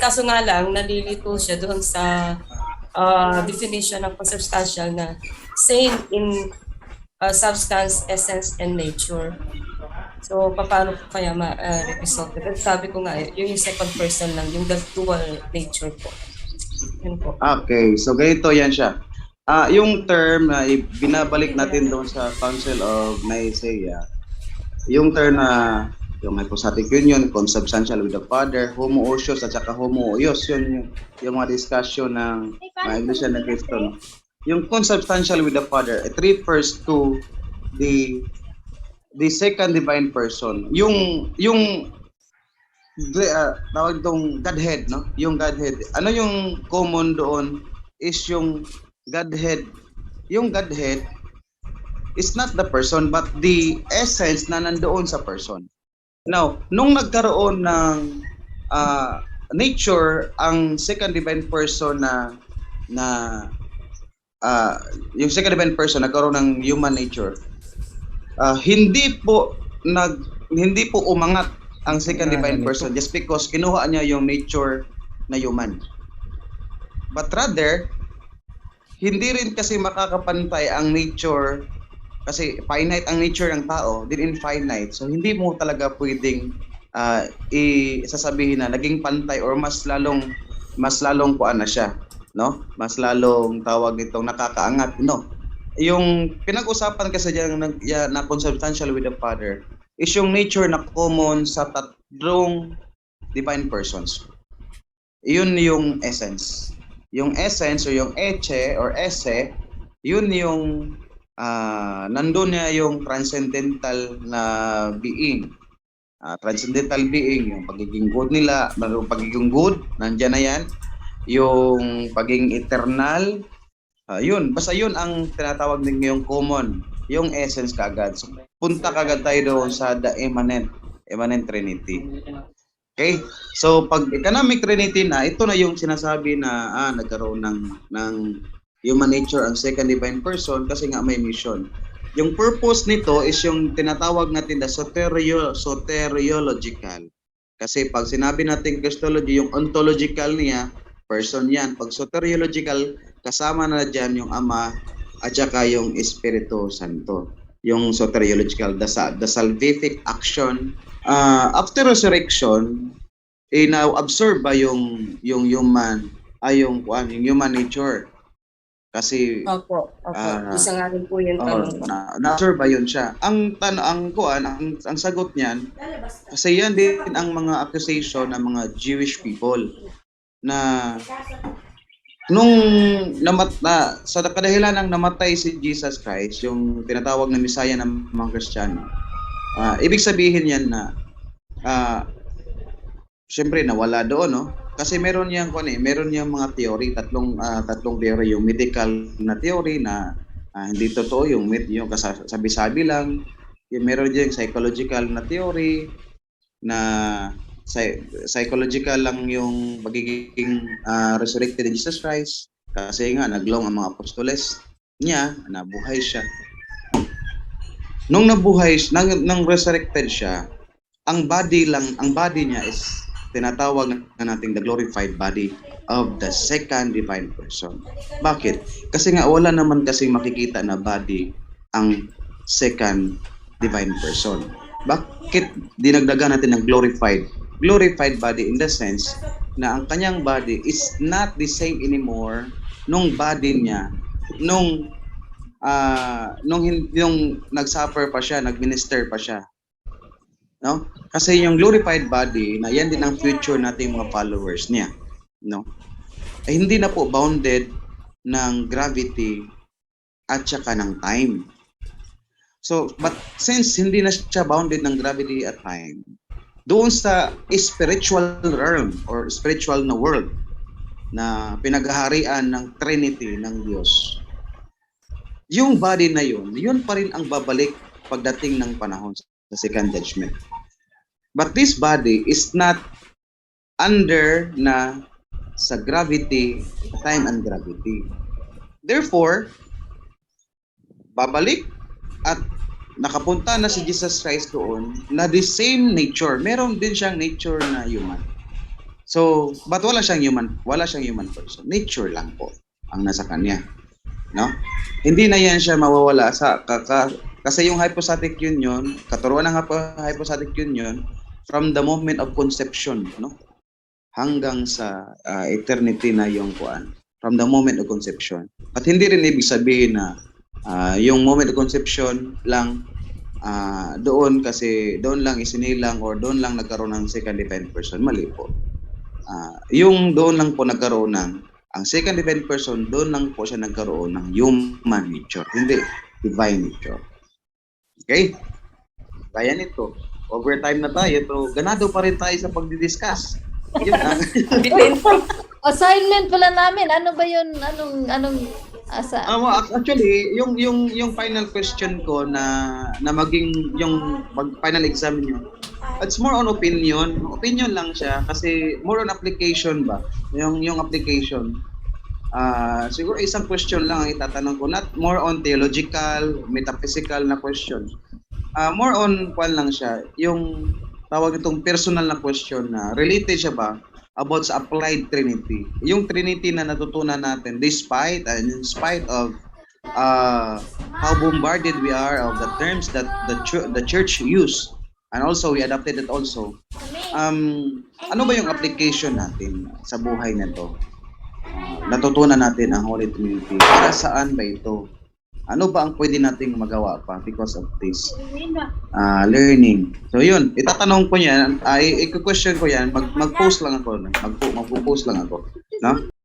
Kaso nga lang, nalilito siya doon sa definition ng consubstantial na same in substance, essence, and nature. So paano po kaya ma-represent? Sabi ko nga, yung second person lang, yung dual nature po. Yun po. Okay, so ganito yan siya. Yung term na binabalik natin doon sa Council of Nicaea, yung term na yung hypostatic union, consubstantial with the Father, homoousios at saka homoousios, yun yung mga discussion ng mga Iglesia ni Cristo. No? Yung consubstantial with the Father, it refers to the second divine person. Yung tawag itong Godhead, no? Yung Godhead. Ano yung common doon is yung Godhead. Yung Godhead is not the person but the essence na nandoon sa person. Now, nung nagkaroon ng nature ang second divine person yung second divine person nagkaroon ng human nature, hindi po umangat ang second divine person just because kinuha niya yung nature na human. But rather, hindi rin kasi makakapantay ang nature Kasi finite ang nature ng tao, din infinite. So hindi mo talaga pwedeng isasabihin na naging pantay or mas lalong kuan na siya, no? Mas lalong tawag nitong nakakaangat, no? Yung pinag-usapan kasi diyan na consubstantial with the Father is yung nature na common sa tatlong divine persons. Yun yung essence. Yung essence o yung eche or esse, yun yung nandun niya yung transcendental na being. Transcendental being, yung pagiging good nila, yung pagiging good, nandyan na yan. Yung pagiging eternal, yun, basta yun ang tinatawag din yung common, yung essence kagad. So, punta kagad tayo doon sa the immanent Trinity. Okay? So, pag economic Trinity na, ito na yung sinasabi na nagkaroon ng human nature ang second divine person kasi nga may mission. Yung purpose nito is yung tinatawag natin na soteriological. Kasi pag sinabi natin Christology, yung ontological niya, person yan. Pag soteriological, kasama na dyan yung Ama at saka yung Espiritu Santo. Yung soteriological, the salvific action. After resurrection, na-absorb ba yung human nature? Kasi Opo. Isa nga rin po yung tanong ko. na-absorb ba yun siya? Ang sagot niyan, kasi yan din ang mga accusation ng mga Jewish people na sa kadahilan ng namatay si Jesus Christ, yung tinatawag na Messiah ng mga Kristiyano, ibig sabihin yan na syempre nawala doon, no? Kasi meron niyang mga theory, tatlong theory, yung medical na theory na hindi totoo, yung sabi-sabi lang. Yung meron diyang psychological na theory na psychological lang yung pagiging resurrected in Jesus Christ kasi nga naglong ang mga apostoles niya, nabuhay siya. Nung nang resurrected siya, ang body niya is tinatawag na natin the glorified body of the second divine person. Bakit? Kasi nga wala naman kasing makikita na body ang second divine person. Bakit dinagdagan natin ng glorified body in the sense na ang kanyang body is not the same anymore nung body niya nung nag-suffer pa siya, nag-minister pa siya. No? Kasi yung glorified body, na yan din ang future nating mga followers niya, no? Ay hindi na po bounded ng gravity at saka ng time. So, but since hindi na siya bounded ng gravity at time, doon sa spiritual realm or spiritual na world na pinaghaharian ng Trinity ng Diyos, yung body na yun pa rin ang babalik pagdating ng panahon sa second judgment. But this body is not under na sa gravity, time and gravity. Therefore, babalik at nakapunta na si Jesus Christ doon na the same nature. Meron din siyang nature na human. So, but wala siyang human person. Nature lang po ang nasa kanya. No? Hindi na yan siya mawawala kasi yung hypostatic union, katuruan ng hypostatic union, from the moment of conception, no? Hanggang sa eternity na yung kuan. From the moment of conception. At hindi rin ibig sabihin na yung moment of conception lang doon kasi doon lang isinilang or doon lang nagkaroon ng second divine person. Mali po. Yung doon lang po nagkaroon ng ang second divine person, doon lang po siya nagkaroon ng human nature, hindi divine nature. Okay? Kaya nito, overtime na tayo, so ganado pa rin tayo sa pagdi-discuss. Yun ang Assignment pala namin. Ano ba yun? Anong asa? Actually, yung final question ko na maging yung final exam niyo, it's more on opinion. Opinion lang siya kasi more on application ba? Yung application. Siguro isang question lang ang itatanong ko, not more on theological, metaphysical na question. More on kwan lang siya, yung tawag itong personal na question na related siya ba about sa applied Trinity. Yung Trinity na natutunan natin despite and in spite of how bombarded we are of the terms that the church use, and also we adopted it also. Ano ba yung application natin sa buhay na to? Natutunan natin ang Holy Trinity. Para saan ba ito? Ano ba ang pwede nating magawa pa because of this learning? So yun, itatanong ko yan, i-question ko yan, mag-post lang ako, mag-post lang ako, no?